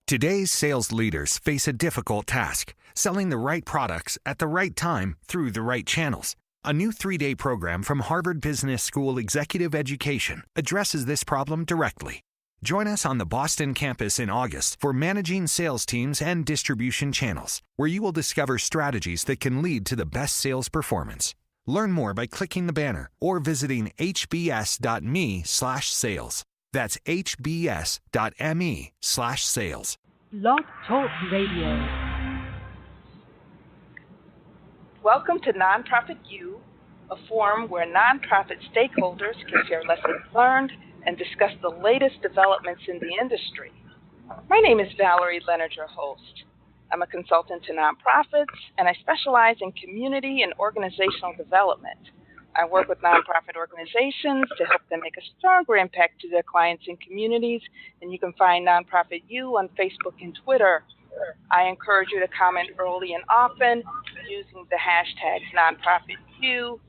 Today's sales leaders face a difficult task, selling the right products at the right time through the right channels. A new 3-day program from Harvard Business School Executive Education addresses this problem directly. Join us on the Boston campus in August for Managing Sales Teams and Distribution Channels, where you will discover strategies that can lead to the best sales performance. Learn more by clicking the banner or visiting hbs.me/sales. That's hbs.me/sales. Blog Talk Radio. Welcome to Nonprofit U, a forum where nonprofit stakeholders can share lessons learned and discuss the latest developments in the industry. My name is Valerie, Leonard, your host. I'm a consultant to nonprofits, and I specialize in community and organizational development. I work with nonprofit organizations to help them make a stronger impact to their clients and communities, and you can find Nonprofit U on Facebook and Twitter. I encourage you to comment early and often using the hashtags NonprofitU,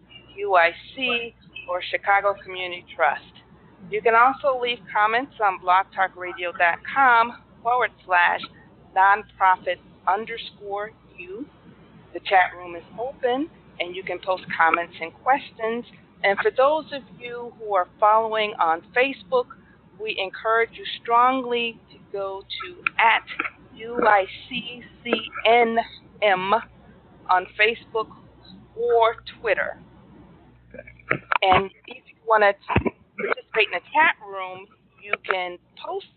UIC, or Chicago Community Trust. You can also leave comments on blogtalkradio.com/nonprofit_U. The chat room is open, and you can post comments and questions. And for those of you who are following on Facebook, we encourage you strongly to go to @UICCNM on Facebook or Twitter. And if you want to participate in the chat room, you can post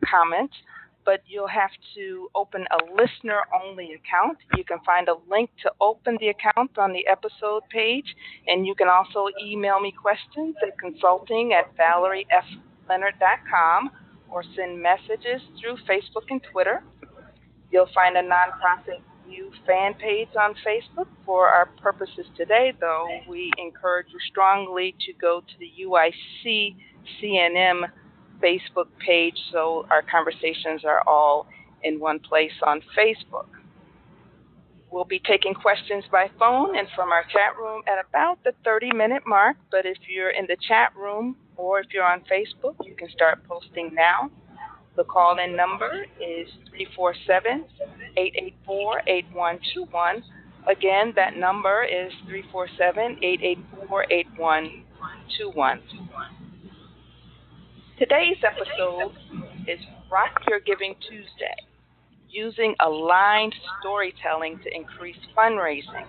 comments, but you'll have to open a listener-only account. You can find a link to open the account on the episode page, and you can also email me questions at consulting@valeriefleonard.com or send messages through Facebook and Twitter. You'll find a Nonprofit U fan page on Facebook. For our purposes today, though, we encourage you strongly to go to the UIC CNM Facebook page so our conversations are all in one place on Facebook. We'll be taking questions by phone and from our chat room at about the 30-minute mark, but if you're in the chat room or if you're on Facebook, you can start posting now. The call-in number is 347-884-8121. Again, that number is 347-884-8121. Today's episode is Rock Your Giving Tuesday, using aligned storytelling to increase fundraising.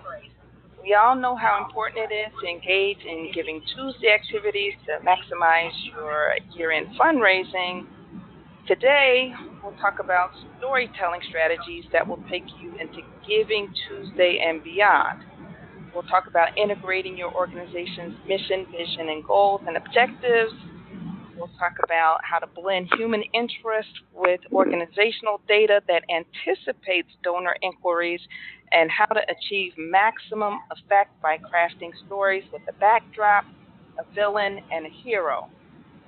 We all know how important it is to engage in Giving Tuesday activities to maximize your year-end fundraising. Today, we'll talk about storytelling strategies that will take you into Giving Tuesday and beyond. We'll talk about integrating your organization's mission, vision, and goals and objectives. We'll talk about how to blend human interest with organizational data that anticipates donor inquiries and how to achieve maximum effect by crafting stories with a backdrop, a villain, and a hero.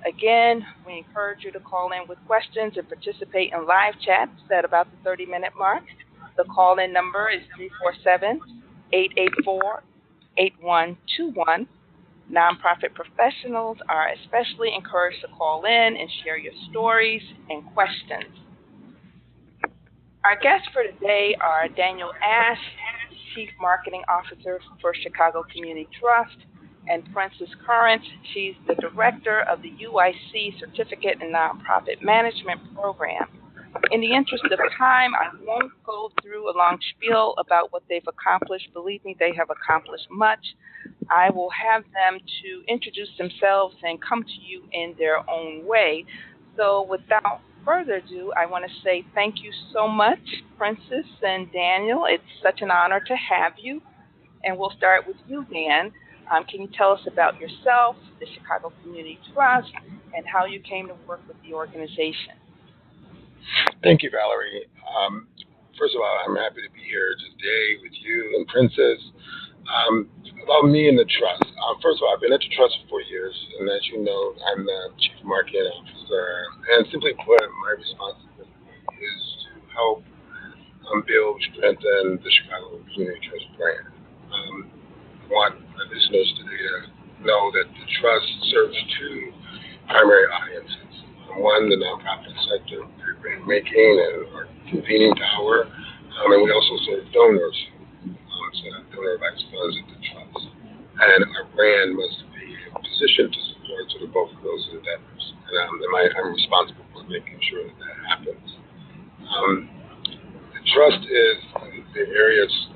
Again, we encourage you to call in with questions and participate in live chats at about the 30-minute mark. The call-in number is 347-884-8121. Nonprofit professionals are especially encouraged to call in and share your stories and questions. Our guests for today are Daniel Ash, Chief Marketing Officer for Chicago Community Trust, and Princess Currence. She's the Director of the UIC Certificate in Nonprofit Management Program. In the interest of time, I won't go through a long spiel about what they've accomplished. Believe me, they have accomplished much. I will have them to introduce themselves and come to you in their own way. So without further ado, I want to say thank you so much, Princess and Daniel. It's such an honor to have you. And we'll start with you, Dan. Can you tell us about yourself, the Chicago Community Trust, and how you came to work with the organization? Thank you, Valerie. First of all, I'm happy to be here today with you and Princess. About me and the Trust. First of all, I've been at the Trust for 4 years, and as you know, I'm the Chief Marketing Officer. And simply put, my responsibility is to help build, strengthen the Chicago Community Trust brand. I want my listeners to know that the Trust serves two primary audiences. One, the nonprofit sector, we bring decision-making and our convening power. And we also serve donors, so that donor advice funds at the trust. And our brand must be positioned to support sort of both of those endeavors. And I'm responsible for making sure that that happens. The trust is the area's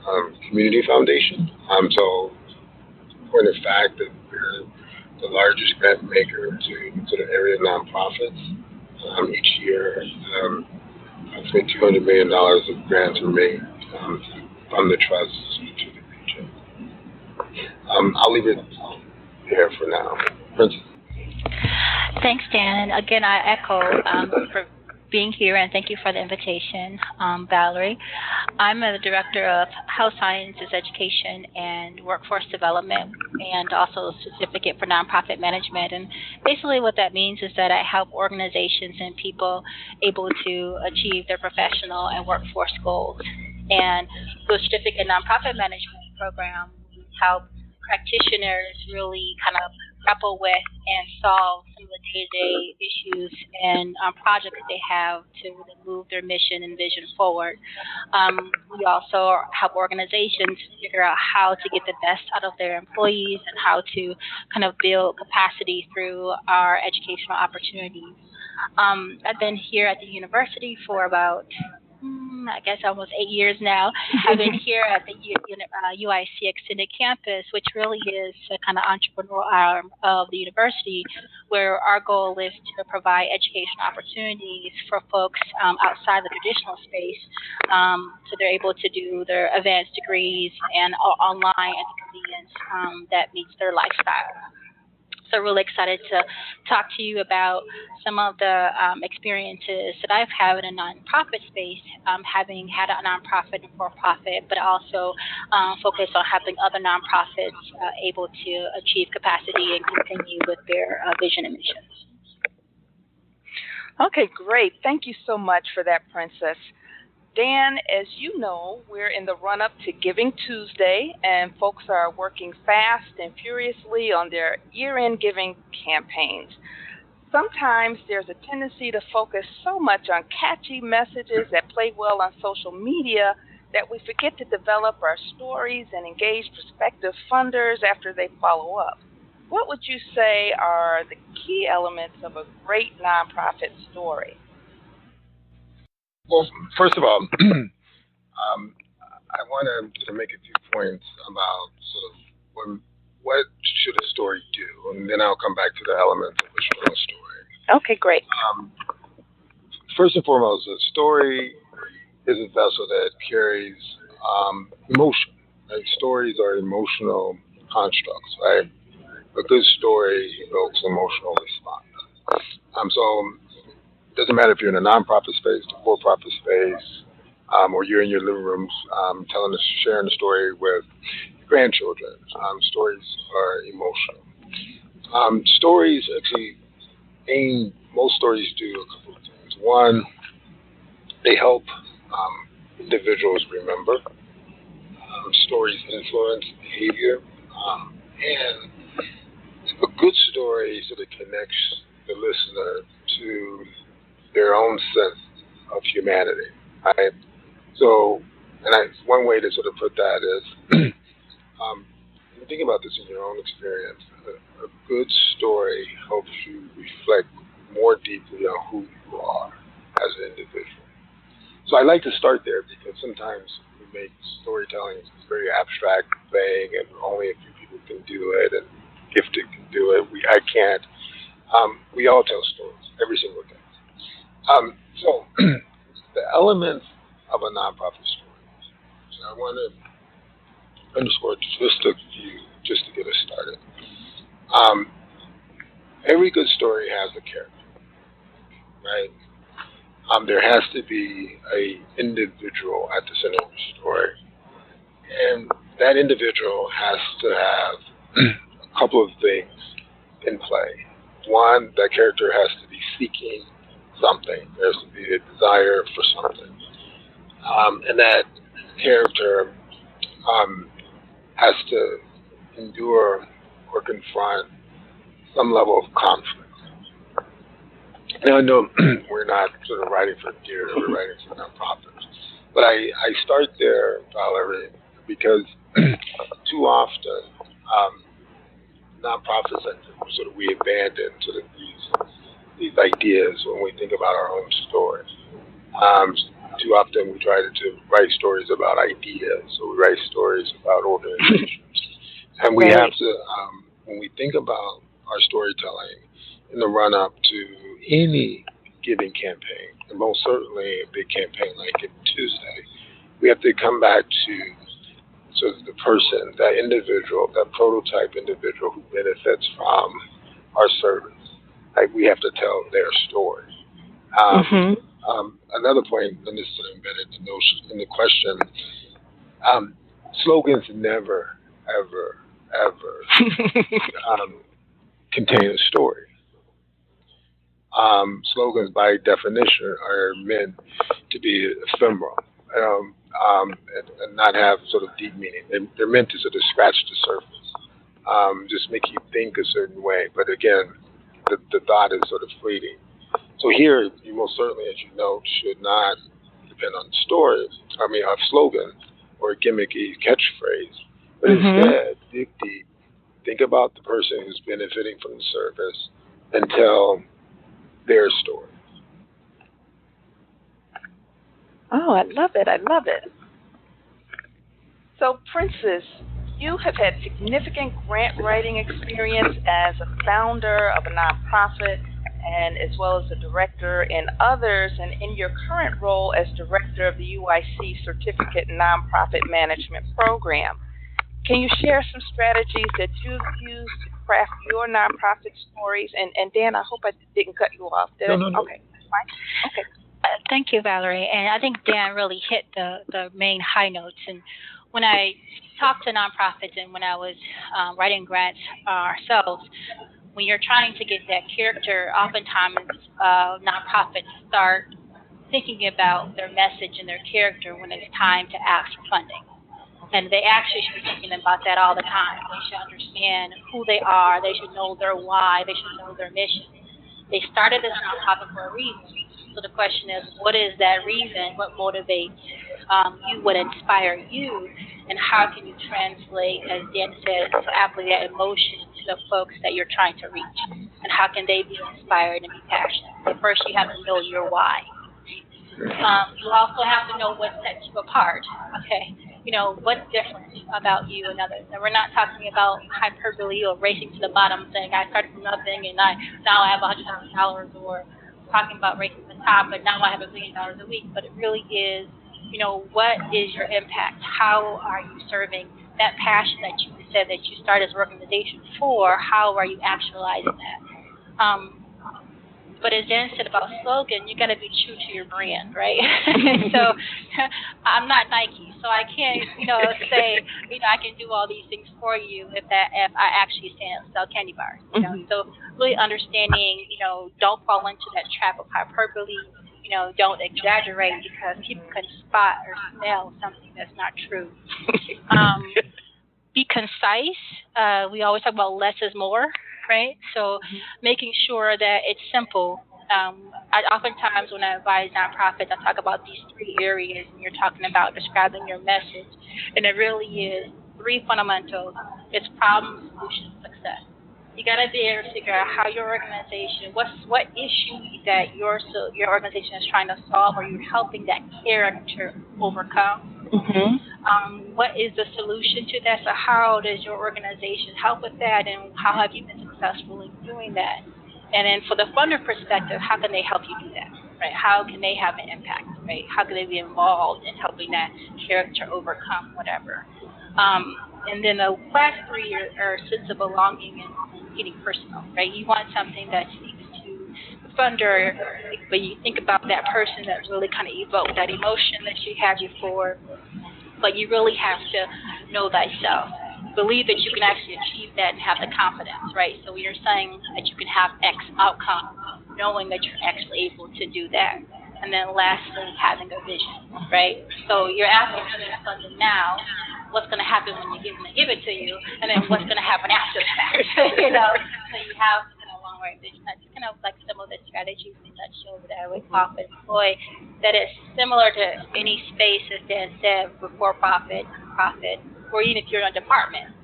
community foundation. So, point of fact that we're the largest grant maker to sort of area nonprofits. Each year, approximately $200 million of grants are made from the trust to the region. I'll leave it there for now. Princess. Thanks, Dan. And again, I echo for being here, and thank you for the invitation, Valerie. I'm the Director of Health Sciences Education and Workforce Development, and also a Certificate for Nonprofit Management. And basically what that means is that I help organizations and people able to achieve their professional and workforce goals. And the Certificate Nonprofit Management program help practitioners really kind of grapple with and solve some of the day-to-day issues and projects that they have to really move their mission and vision forward. We also help organizations figure out how to get the best out of their employees and how to kind of build capacity through our educational opportunities. I've been here at the university for about I guess almost 8 years now. I've been here at the UIC Extended Campus, which really is a kind of entrepreneurial arm of the university, where our goal is to provide educational opportunities for folks outside the traditional space, so they're able to do their advanced degrees and online at the convenience that meets their lifestyle. So really excited to talk to you about some of the experiences that I've had in a nonprofit space, having had a nonprofit and for-profit, but also focus on helping other nonprofits able to achieve capacity and continue with their vision and missions. Okay, great. Thank you so much for that, Princess. Dan, as you know, we're in the run-up to Giving Tuesday, and folks are working fast and furiously on their year-end giving campaigns. Sometimes there's a tendency to focus so much on catchy messages that play well on social media that we forget to develop our stories and engage prospective funders after they follow up. What would you say are the key elements of a great nonprofit story? Well, first of all, I want to make a few points about sort of what should a story do, and then I'll come back to the elements of a strong story. Okay, great. First and foremost, a story is a vessel that carries emotion. Right? Stories are emotional constructs, right? A good story evokes emotional response. So it doesn't matter if you're in a nonprofit space, the for-profit space, or you're in your living rooms sharing a story with your grandchildren. Stories are emotional. Stories actually most stories do a couple of things. One, they help individuals remember. Stories influence behavior. And a good story sort of connects the listener to their own sense of humanity, right? So, one way to sort of put that is, think about this in your own experience. A good story helps you reflect more deeply on who you are as an individual. So I like to start there because sometimes we make storytelling very abstract, vague, and only a few people can do it, and gifted can do it. I can't. We all tell stories every single day. So the elements of a nonprofit story. So I want to underscore just a few, just to get us started. Every good story has a character, right? There has to be an individual at the center of the story, and that individual has to have a couple of things in play. One, that character has to be seeking something. There has to be a desire for something. And that character has to endure or confront some level of conflict. Now, I know we're not sort of writing for gear, we're writing for nonprofits. But I start there, Valerie, because too often nonprofits sort of we abandon sort of these ideas when we think about our own stories. Too often we try to write stories about ideas, or we write stories about organizations. And we have to, when we think about our storytelling in the run-up to any giving campaign, and most certainly a big campaign like Giving Tuesday, we have to come back to sort of the person, that individual, that prototype individual who benefits from our service. Like, we have to tell their story. Another point, and this is embedded in the notion, in the question, slogans never, ever, ever contain a story. Slogans, by definition, are meant to be ephemeral and not have sort of deep meaning. They're meant to sort of scratch the surface, just make you think a certain way. But again, the thought is sort of fleeting. So here, you most certainly, as you note, should not depend on story, a slogan or a gimmicky catchphrase, but instead, dig deep, think about the person who's benefiting from the service, and tell their story. Oh, I love it. I love it. So, Princess, you have had significant grant writing experience as a founder of a nonprofit and as well as a director in others, and in your current role as director of the UIC Certificate Nonprofit Management Program. Can you share some strategies that you've used to craft your nonprofit stories? And Dan, I hope I didn't cut you off. Did I? No. Okay, fine. Okay. Thank you, Valerie. And I think Dan really hit the main high notes. And when I talked to nonprofits and when I was writing grants ourselves, when you're trying to get that character, oftentimes nonprofits start thinking about their message and their character when it's time to ask for funding. And they actually should be thinking about that all the time. They should understand who they are. They should know their why. They should know their mission. They started this nonprofit for a reason. So the question is, what is that reason? What motivates you? What inspires you? And how can you translate, as Dan said, so aptly, that emotion to the folks that you're trying to reach? And how can they be inspired and be passionate? So first, you have to know your why. You also have to know what sets you apart. Okay, what's different about you and others. And we're not talking about hyperbole or racing to the bottom, saying I started from nothing and now I have $100,000, or talking about racing to the top, but now I have $1 million a week. But it really is, what is your impact? How are you serving that passion that you said that you started as an organization for? How are you actualizing that? But as Dan said about slogan, you got to be true to your brand, right? So I'm not Nike, so I can't, say, I can do all these things for you if I actually sell candy bars. So really understanding, don't fall into that trap of hyperbole. Don't exaggerate, because people can spot or smell something that's not true. Be concise. We always talk about less is more. Right? So making sure that it's simple. Oftentimes when I advise nonprofits, I talk about these 3 areas, and you're talking about describing your message. And it really is 3 fundamentals. It's problem, solution, success. You got to be able to figure out how your organization, what issue that your organization is trying to solve, or you're helping that character overcome. What is the solution to that? So how does your organization help with that, and how have you been successful in doing that? And then for the funder perspective, how can they help you do that? Right? How can they have an impact? Right? How can they be involved in helping that character overcome whatever? And then the last 3 are sense of belonging and getting personal. Right? You want something that speaks to the funder, but you think about that person that really kind of evokes that emotion that you have before. But you really have to know thyself. Believe that you can actually achieve that and have the confidence, right? So when you're saying that you can have X outcome, knowing that you're actually able to do that. And then lastly, having a vision, right? So you're asking for something now. What's going to happen when you give it to you? And then what's going to happen after that? So you have a or it's kind of like some of the strategies we touched over that we often employ that is similar to any space, as Dan said, for profit, or even if you're in a department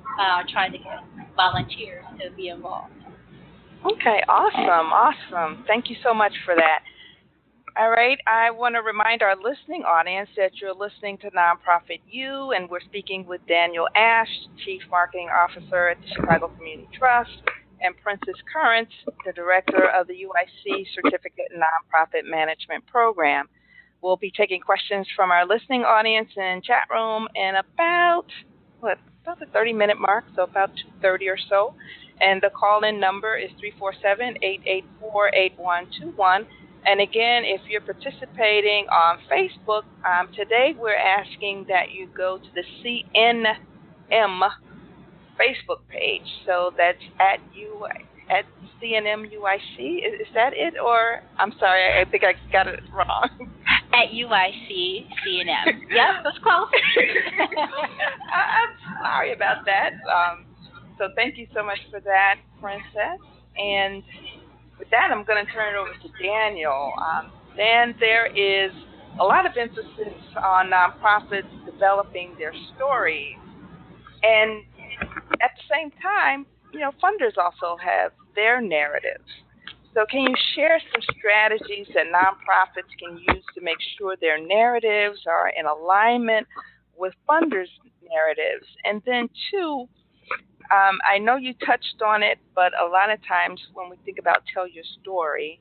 trying to get volunteers to be involved. Okay, awesome. Thank you so much for that. All right, I want to remind our listening audience that you're listening to Nonprofit U, and we're speaking with Daniel Ash, Chief Marketing Officer at the Chicago Community Trust, and Princess Currence, the Director of the UIC Certificate in Nonprofit Management Program. We'll be taking questions from our listening audience in chat room in about the 30-minute mark, so about 2:30 or so. And the call-in number is 347-884-8121. And again, if you're participating on Facebook, today we're asking that you go to the CNM Facebook page. So that's at CNM UIC. Is that it? Or, I'm sorry, I think I got it wrong. At UIC CNM. Yep, that's close. I'm sorry about that. So thank you so much for that, Princess. And with that, I'm going to turn it over to Daniel. Dan, there is a lot of emphasis on nonprofits developing their stories. And at the same time, funders also have their narratives. So can you share some strategies that nonprofits can use to make sure their narratives are in alignment with funders' narratives? And then two, I know you touched on it, but a lot of times when we think about tell your story,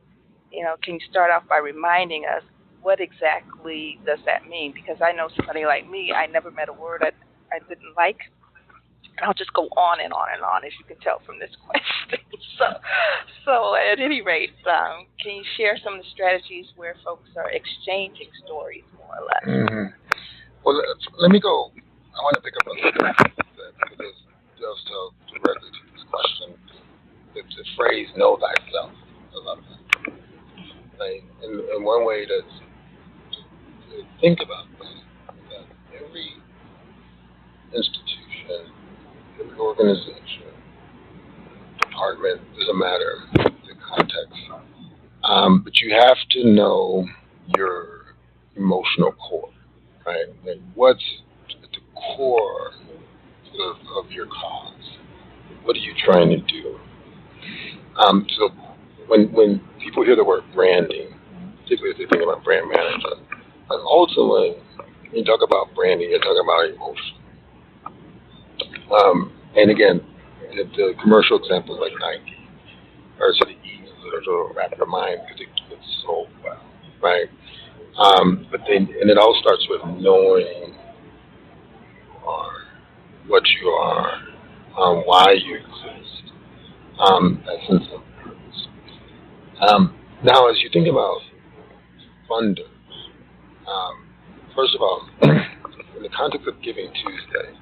can you start off by reminding us what exactly does that mean? Because I know somebody like me, I never met a word I didn't like. And I'll just go on and on and on, as you can tell from this question. So at any rate, can you share some of the strategies where folks are exchanging stories, more or less? Mm-hmm. Well, let me go. I want to pick up on that because it does tell directly to this question. The phrase "know thyself." I love that. Right? And one way to think about this is that every institution, every organization, department, doesn't matter the context, but you have to know your emotional core, right? And what's at the core of your cause? What are you trying to do? So when people hear the word branding, particularly if they think about brand management, ultimately, when you talk about branding, you're talking about emotion. And again, the commercial examples like Nike or sort of easy to wrap your mind because it gets so well, right? But then, and it all starts with knowing who you are, what you are, why you exist, that sense of purpose. Now, as you think about funders, first of all, in the context of Giving Tuesday,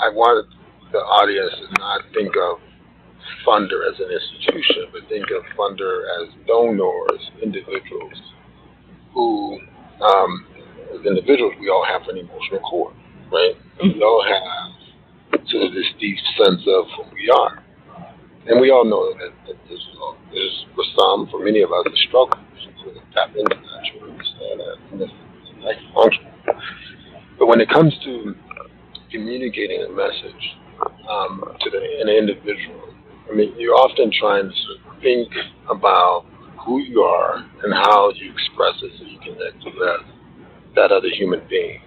I wanted the audience to not think of funder as an institution, but think of funder as donors, individuals who, as individuals, we all have an emotional core, right? Mm-hmm. We all have sort of this deep sense of who we are. And we all know that there's for some, for many of us, a struggle to tap into that, to understand that, and that's functional. But when it comes to communicating a message to an individual, I mean, you're often trying to sort of think about who you are and how you express it so you connect with that other human being.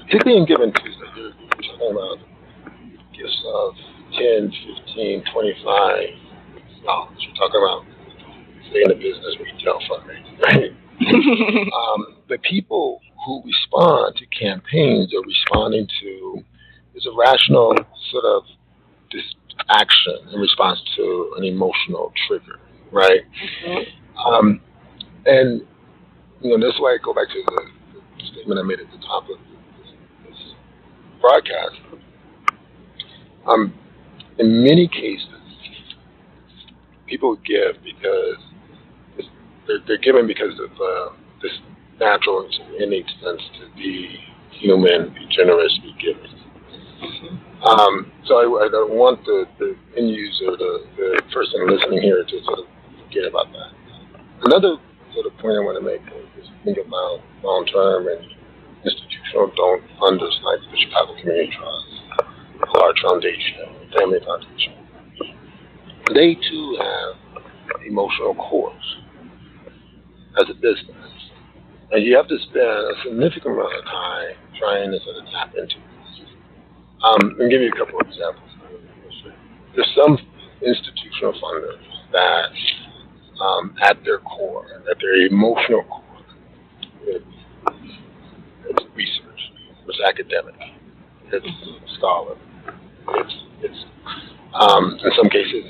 Particularly in Giving Tuesday, you're talking about gifts of 10, 15, 25 dollars. You're talking about, say, in a business retail fundraising, right? But people who respond to campaigns are responding to is a rational sort of this action in response to an emotional trigger, right? Mm-hmm. And that's why I go back to the statement I made at the top of this broadcast. In many cases, people give because they're giving because of this natural innate sense to be human, be generous, be giving. So I don't want the end user, the person listening here, to sort of forget about that. Another sort of point I want to make is think about long term and institutional funders like the Chicago Community Trust, a large foundation, family foundation. They too have emotional cores as a business, and you have to spend a significant amount of time trying to sort of tap into this. Let me give you a couple of examples. There's some institutional funders that, at their core, at their emotional core, it's research, it's academic, it's scholar, it's in some cases,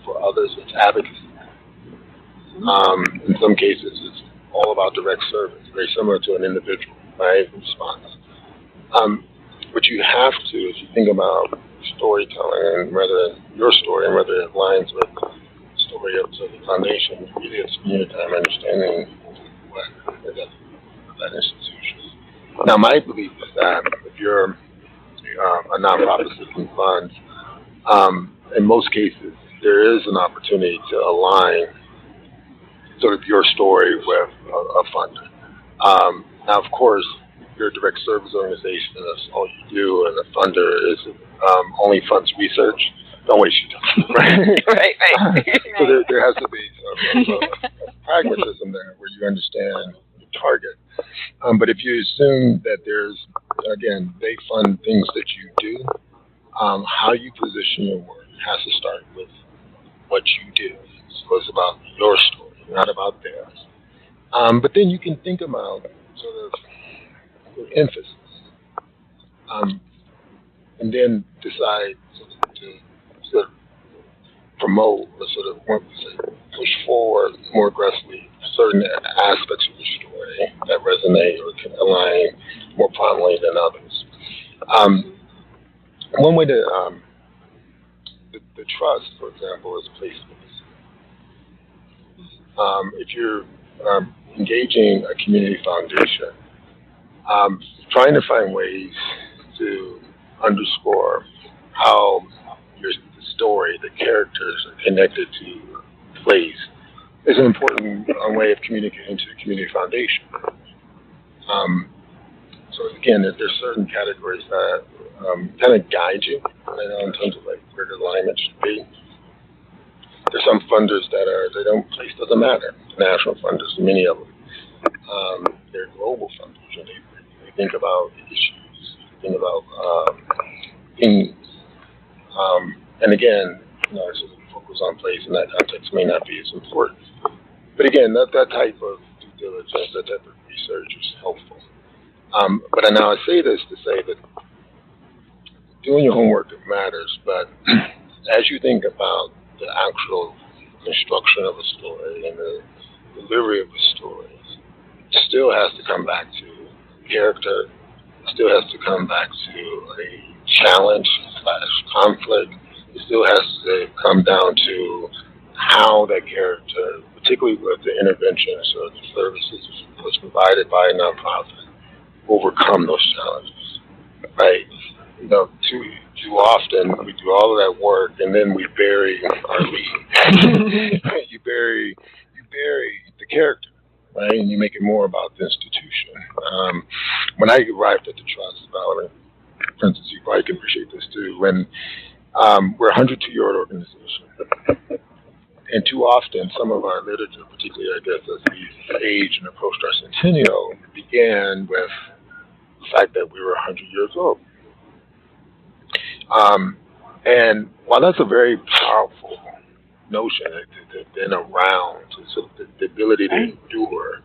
for others, it's advocacy. In some cases, it's all about direct service, very similar to an individual, right, response. But you have to, if you think about storytelling, and whether your story and whether it aligns with the story of the foundation, you really have to spend your time understanding what is that institution. Now, my belief is that if you're a nonprofit seeking funds, in most cases, there is an opportunity to align sort of your story with a funder. Now, of course, if you're a direct service organization and that's all you do, and the funder is only funds research, don't waste your time, right? Right. So there has to be a pragmatism there where you understand the target. But if you assume that there's, again, they fund things that you do, how you position your work has to start with what you do. So it's about your story, not about theirs. But then you can think about sort of emphasis, and then decide to sort of promote or sort of push forward more aggressively certain aspects of your story that resonate or can align more prominently than others. One way to the trust, for example, is placement. If you're engaging a community foundation, trying to find ways to underscore how your story, the characters are connected to place is an important way of communicating to the community foundation. So again, there's certain categories that kind of guide you, in terms of like where the alignment should be. There's some funders that place doesn't matter. National funders, many of them. They're global funders. And they think about issues, think about themes. And again, sort of focus on place in that context may not be as important. But again, that type of due diligence, that type of research is helpful. But now I say this to say that doing your homework matters, but as you think about the actual construction of a story and the delivery of a story, it still has to come back to character, it still has to come back to a challenge / conflict, it still has to come down to how that character, particularly with the interventions or the services was provided by a nonprofit, overcome those challenges, right? Too often we do all of that work and then we bury our lead. you bury the character, right? And you make it more about the institution. When I arrived at the trust, Valerie, Princess, you probably can appreciate this too. When we're a 102-year-old organization, and too often some of our literature, particularly I guess as we age and approached our centennial, began with the fact that we were 100 years old. And while that's a very powerful notion, to been around, so the ability to endure,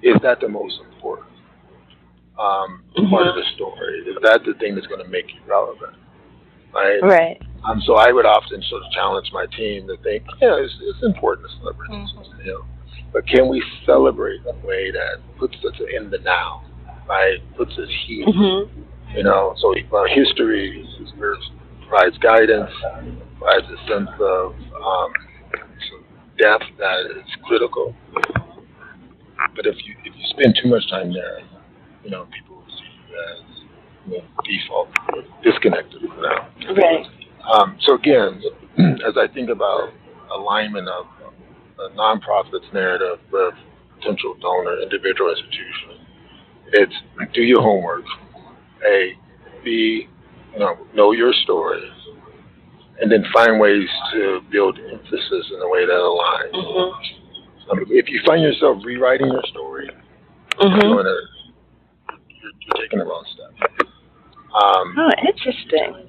is that the most important part of the story? Is that the thing that's going to make you relevant? Right. Right. So I would often sort of challenge my team to think, it's important to celebrate this, but can we celebrate in a way that puts us in the now, right? Puts us here. So history provides guidance, provides a sense of depth that is critical. But if you spend too much time there, people will see you as default, disconnected from now. Right. So again, as I think about alignment of a nonprofit's narrative with potential donor, individual, institution, it's do your homework. A, B, know your story, and then find ways to build emphasis in a way that aligns. Mm-hmm. If you find yourself rewriting your story, Mm-hmm. you're taking the wrong step. Oh, interesting.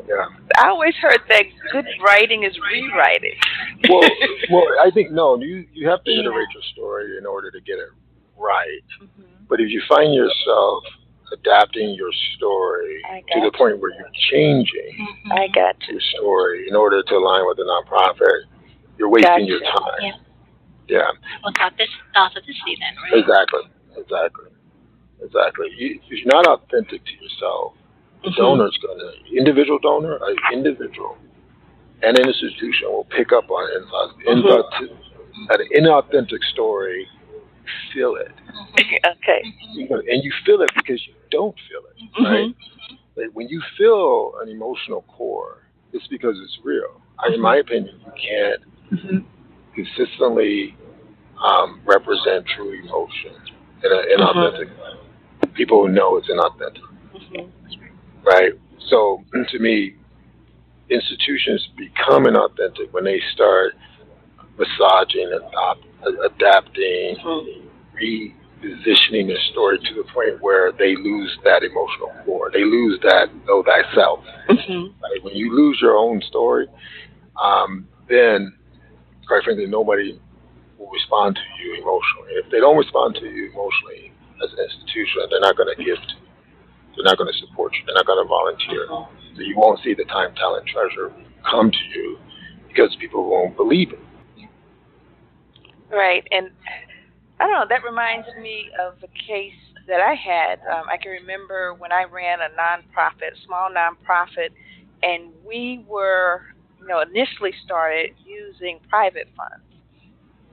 Yeah. I always heard that good writing is rewriting. Well, I think no. You have to iterate your story in order to get it right. Mm-hmm. But if you find yourself adapting your story to the point where you're changing I got you. your story in order to align with the nonprofit, you're wasting your time. Yeah. Well, authenticity then, right? Exactly. If you're not authentic to yourself, the donor's individual donor, an individual, and an institution will pick up on an inauthentic story. Feel it. Okay. And you feel it because you don't feel it, right? Like when you feel an emotional core, it's because it's real. In my opinion, you can't consistently represent true emotion in an inauthentic way. People know it's inauthentic, right? So to me, institutions become inauthentic when they start massaging, adapting, repositioning their story to the point where they lose that emotional core. They lose that know thyself. Right? When you lose your own story, then, quite frankly, nobody will respond to you emotionally. If they don't respond to you emotionally as an institution, they're not going to give to you. They're not going to support you. They're not going to volunteer. So you won't see the time, talent, treasure come to you because people won't believe it. Right. And I don't know, that reminds me of a case that I had. I can remember when I ran a small nonprofit, and we were, initially started using private funds.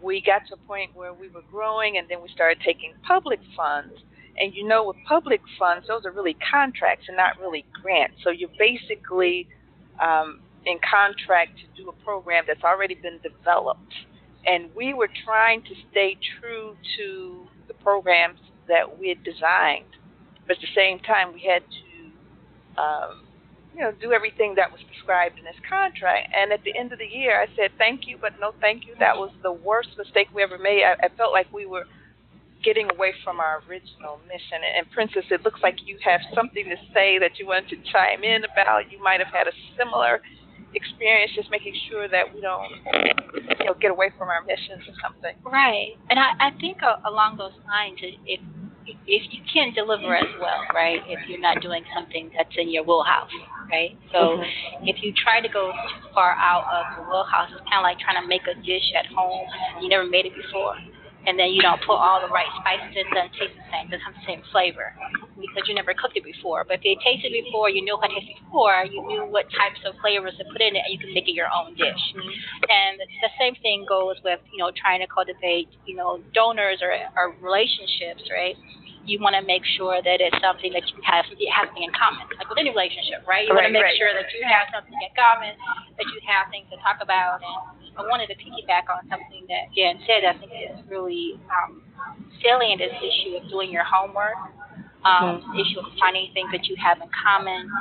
We got to a point where we were growing, and then we started taking public funds. And with public funds, those are really contracts and not really grants. So you're basically in contract to do a program that's already been developed. And we were trying to stay true to the programs that we had designed. But at the same time, we had to, do everything that was prescribed in this contract. And at the end of the year, I said, thank you, but no thank you. That was the worst mistake we ever made. I felt like we were getting away from our original mission. And Princess, it looks like you have something to say that you wanted to chime in about. You might have had a similar experience, just making sure that we don't, get away from our missions or something. Right. And I think along those lines, if you can't deliver as well, right, if you're not doing something that's in your wheelhouse, right? So if you try to go too far out of the wheelhouse, it's kind of like trying to make a dish at home. You never made it before. And then you don't put all the right spices in, it doesn't taste the same, doesn't have the same flavor because you never cooked it before. But if you tasted it before, you knew what it tasted before, you knew what types of flavors to put in it, and you can make it your own dish. And the same thing goes with, trying to cultivate, donors or relationships, right? You want to make sure that it's something that you have something in common, like with any relationship, right? You want to make sure that you have something in common, that you have things to talk about. And I wanted to piggyback on something that Jan said. I think is really salient is the issue of doing your homework, the issue of finding things that you have in common.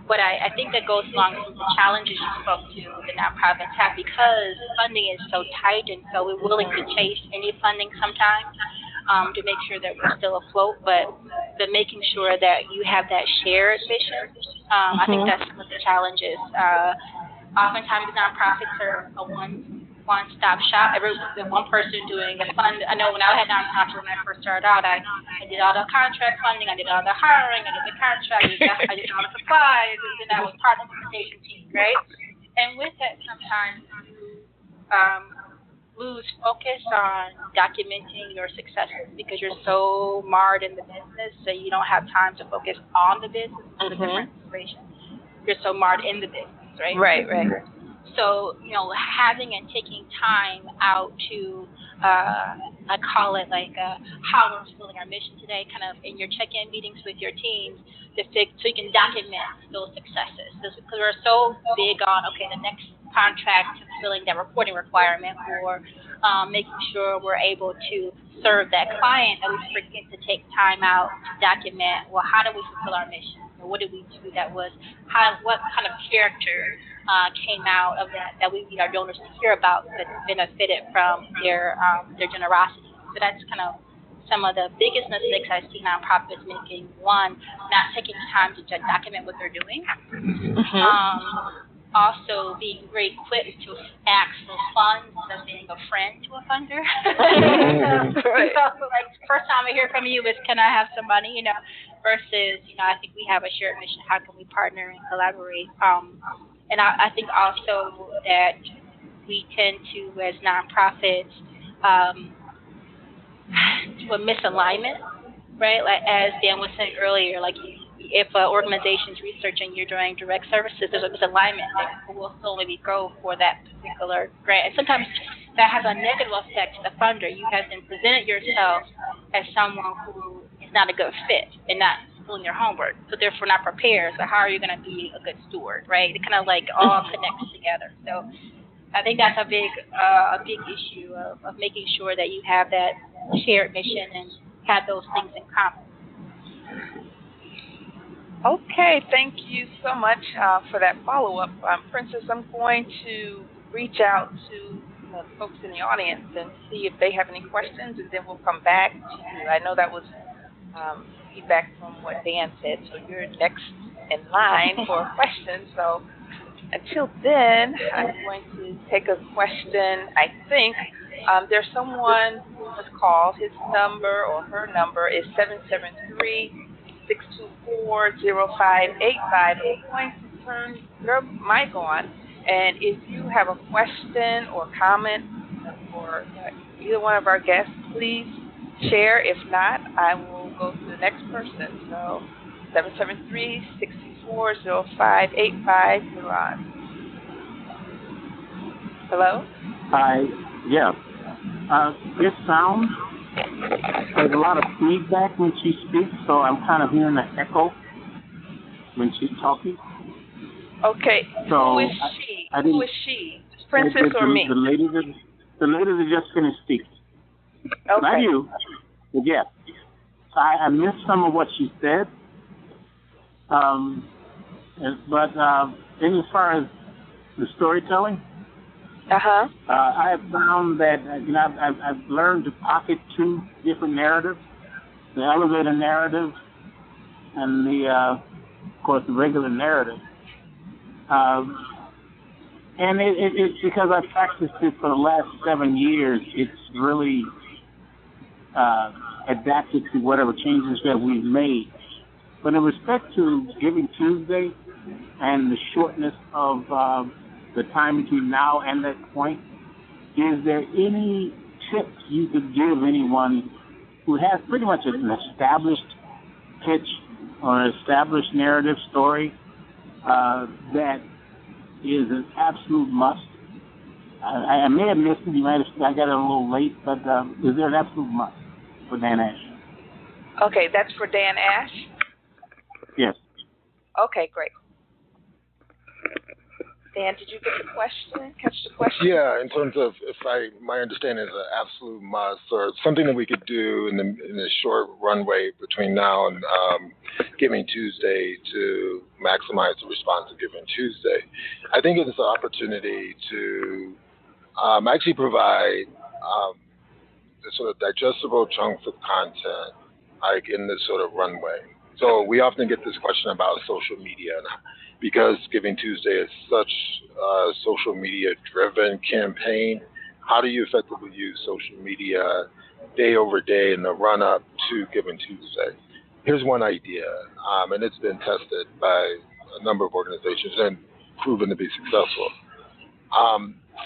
But I think that goes along with the challenges you spoke to the nonprofits have because funding is so tight, and so we're willing to chase any funding sometimes. To make sure that we're still afloat, but making sure that you have that shared mission. I think that's some of the challenges. Oftentimes, nonprofits are a one-stop shop. One person doing the fund. I know when I had nonprofit when I first started out, I did all the contract funding, I did all the hiring, I did the contract, I did all the supplies, and then I was part of the implementation team, right? And with that, sometimes you lose focus on documenting your successes because you're so marred in the business, so you don't have time to focus on the business or the different situations. You're so marred in the business, right? Right. So, having and taking time out to I call it like how we're fulfilling our mission today, kind of in your check-in meetings with your teams, so you can document those successes. Because we're so big on, okay, the next contract, fulfilling that reporting requirement, or making sure we're able to serve that client, that we forget to take time out to document, well, how do we fulfill our mission? What did we do that was, what kind of character came out of that we need our donors to hear about that benefited from their generosity. So that's kind of some of the biggest mistakes I see nonprofits making. One, not taking time to document what they're doing. Also being very quick to ask for funds instead of being a friend to a funder. Right. So, like, first time I hear from you is, can I have some money, versus, I think we have a shared mission. How can we partner and collaborate? And I think also that we tend to, as nonprofits, do a misalignment, right? Like, as Dan was saying earlier, like, if an organization's researching, you're doing direct services, there's a misalignment there. People will still maybe go for that particular grant. And sometimes that has a negative effect to the funder. You have then presented yourself as someone who is not a good fit and not doing your homework, so therefore not prepared. So how are you going to be a good steward, right? It kind of like all connects together. So I think that's a big issue of making sure that you have that shared mission and have those things in common. Okay, thank you so much for that follow-up. Princess, I'm going to reach out to the folks in the audience and see if they have any questions, and then we'll come back to you. I know that was feedback from what Dan said, so you're next in line for questions. So until then, I'm going to take a question. I think there's someone who has called. His number or her number is 773-624-0585. I'm going to turn your mic on, and if you have a question or comment for either one of our guests, please share. If not, I will go to the next person. So 773-624-0585. You're on. Hello? Hi. Yeah. This sound, there's a lot of feedback when she speaks, so I'm kind of hearing an echo when she's talking. Okay. So who is she? Who is she? Princess or me? The lady that just finished speaking. Okay. Not you. But yes. So I missed some of what she said. But in as far as the storytelling, I have found that I've learned to pocket two different narratives: the elevator narrative and of course, the regular narrative. And it's because I've practiced it for the last 7 years. It's really adapted to whatever changes that we've made. But in respect to Giving Tuesday and the shortness of the time between now and that point, is there any tips you could give anyone who has pretty much an established pitch or an established narrative story that is an absolute must? I may have missed it. I got it a little late, but is there an absolute must for Dan Ash? Okay, that's for Dan Ash? Yes. Okay, great. Dan, did you get the question? Catch the question? Yeah, in terms of my understanding is an absolute must, or something that we could do in the short runway between now and Giving Tuesday to maximize the response of Giving Tuesday. I think it is an opportunity to actually provide the sort of digestible chunks of content, like in this sort of runway. So we often get this question about social media, and because Giving Tuesday is such a social media-driven campaign, how do you effectively use social media day over day in the run-up to Giving Tuesday? Here's one idea, and it's been tested by a number of organizations and proven to be successful.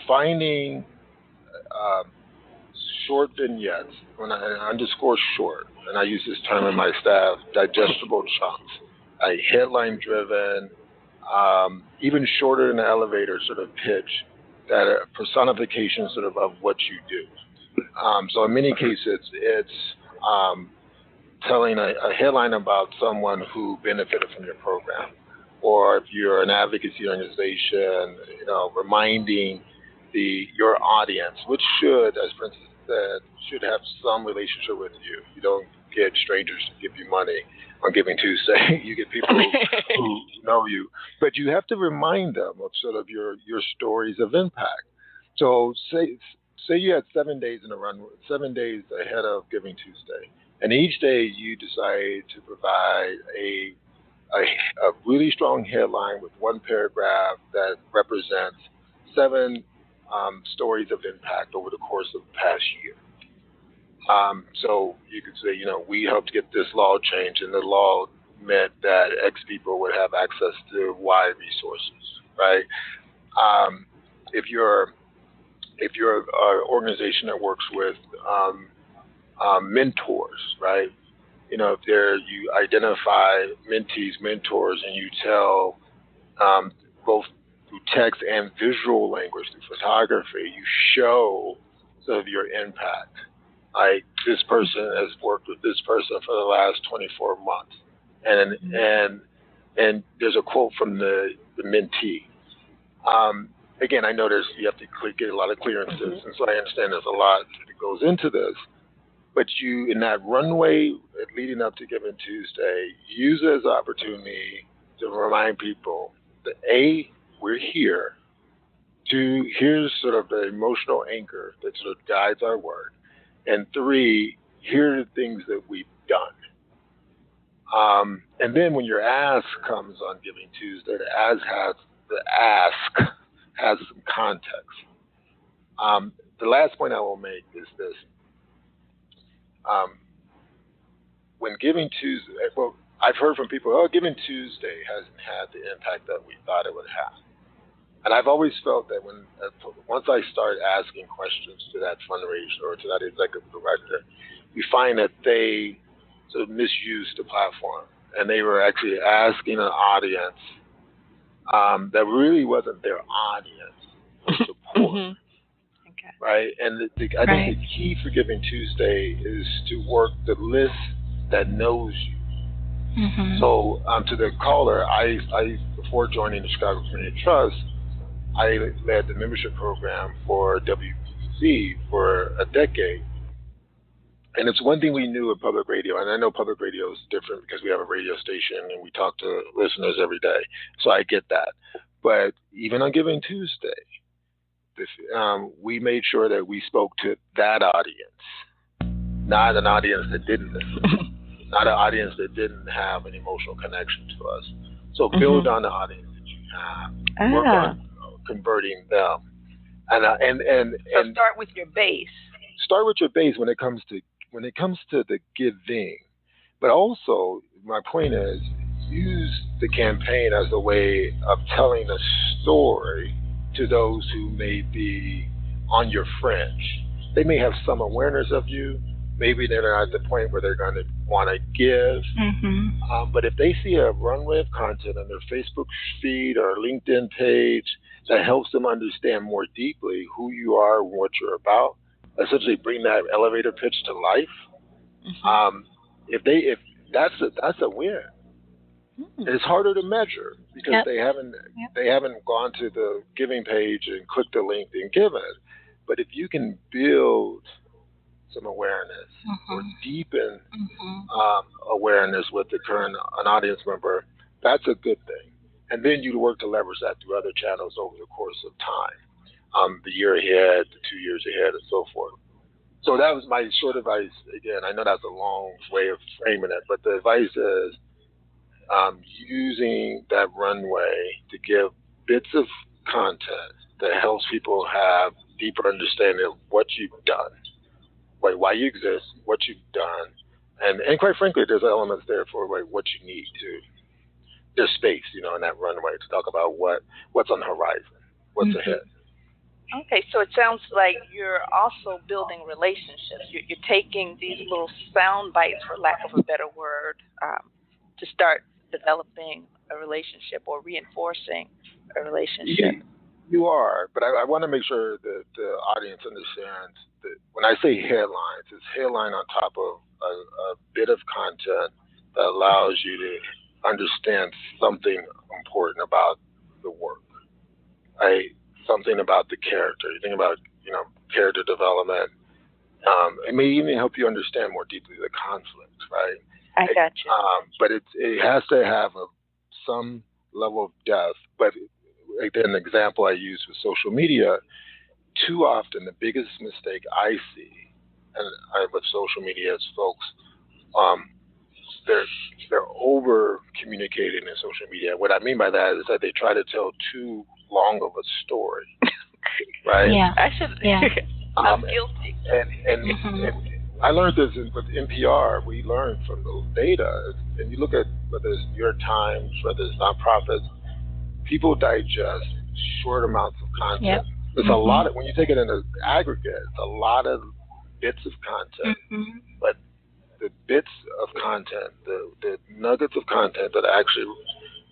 Finding short vignettes, when I underscore short, and I use this term in my staff, digestible chunks, headline-driven, even shorter than the elevator sort of pitch, that a personification sort of what you do. So in many cases, it's telling a headline about someone who benefited from your program, or if you're an advocacy organization, reminding your audience, which should, as Princess said, should have some relationship with you. You don't get strangers to give you money on Giving Tuesday. You get people who know you, but you have to remind them of sort of your stories of impact. So say you had 7 days in a run, 7 days ahead of Giving Tuesday, and each day you decide to provide a really strong headline with one paragraph that represents 7 stories of impact over the course of the past year. So you could say, we helped get this law changed, and the law meant that X people would have access to Y resources, right? If you're an organization that works with mentors, right? If you identify mentees, mentors, and you tell both through text and visual language, through photography, you show sort of your impact. Like, this person has worked with this person for the last 24 months, and there's a quote from the mentee. Again, I know you have to get a lot of clearances, and so I understand there's a lot that goes into this. But you, in that runway leading up to Giving Tuesday, use it as an opportunity to remind people that A, we're here. 2, here's sort of the emotional anchor that sort of guides our work. And 3, here are the things that we've done. And then when your ask comes on Giving Tuesday, the ask has some context. The last point I will make is this. When Giving Tuesday, well, I've heard from people, Giving Tuesday hasn't had the impact that we thought it would have. And I've always felt that once I start asking questions to that fundraiser or to that executive director, we find that they sort of misused the platform, and they were actually asking an audience that really wasn't their audience for support. Right? And I think the key for Giving Tuesday is to work the list that knows you. So to the caller, I before joining the Chicago Community Trust, I led the membership program for WBC for a decade. And it's one thing we knew at public radio, and I know public radio is different because we have a radio station and we talk to listeners every day. So I get that. But even on Giving Tuesday, we made sure that we spoke to that audience, not an audience that didn't listen, not an audience that didn't have an emotional connection to us. So build on the audience that you have. Work on converting them, and start with your base. Start with your base when it comes to the giving, but also my point is use the campaign as a way of telling a story to those who may be on your fringe. They may have some awareness of you. Maybe they're not at the point where they're going to want to give. But if they see a runway of content on their Facebook feed or LinkedIn page that helps them understand more deeply who you are and what you're about, essentially bring that elevator pitch to life. If that's a win. It's harder to measure because they haven't gone to the giving page and clicked the link and given. But if you can build some awareness or deepen awareness with an audience member, that's a good thing. And then you work to leverage that through other channels over the course of time, the year ahead, the 2 years ahead, and so forth. So that was my short advice. Again, I know that's a long way of framing it, but the advice is using that runway to give bits of content that helps people have deeper understanding of what you've done, why you exist, what you've done, and quite frankly, there's elements there for what you need to. There's space, in that runway to talk about what's on the horizon, what's ahead. Okay, so it sounds like you're also building relationships. You're taking these little sound bites, for lack of a better word, to start developing a relationship or reinforcing a relationship. You are, but I want to make sure that the audience understands that when I say headlines, it's headline on top of a bit of content that allows you to understand something important about the work, right? Something about the character. You think about, character development. It may even help you understand more deeply the conflict, right? I got you. But it has to have some level of depth. But an example I use with social media, too often the biggest mistake I see with social media is folks, they're over communicating in social media. What I mean by that is that they try to tell too long of a story, right? Yeah. I should. Yeah. I'm guilty. And I learned this with NPR. We learned from those data, and you look at whether it's New York Times, whether it's nonprofits, people digest short amounts of content. Yep. It's a lot of, when you take it in an aggregate, it's a lot of bits of content, but the bits of content, the nuggets of content that actually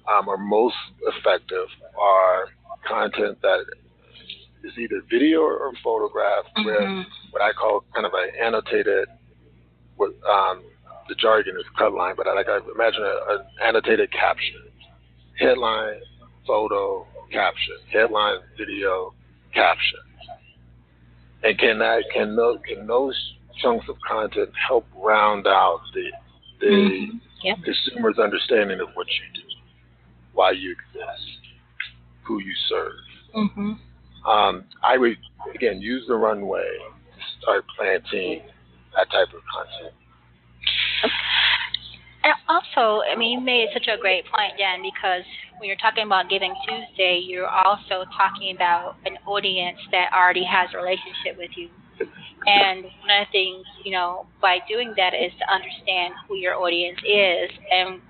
are most effective are content that is either video or photograph with what I call kind of an annotated, the jargon is cut line, but I imagine an annotated caption. Headline, photo, caption. Headline, video, caption. And can those chunks of content help round out the consumer's understanding of what you do, why you exist, who you serve? I would, again, use the runway to start planting that type of content. And also, you made such a great point, Jen, because when you're talking about Giving Tuesday, you're also talking about an audience that already has a relationship with you. And one of the things, by doing that is to understand who your audience is and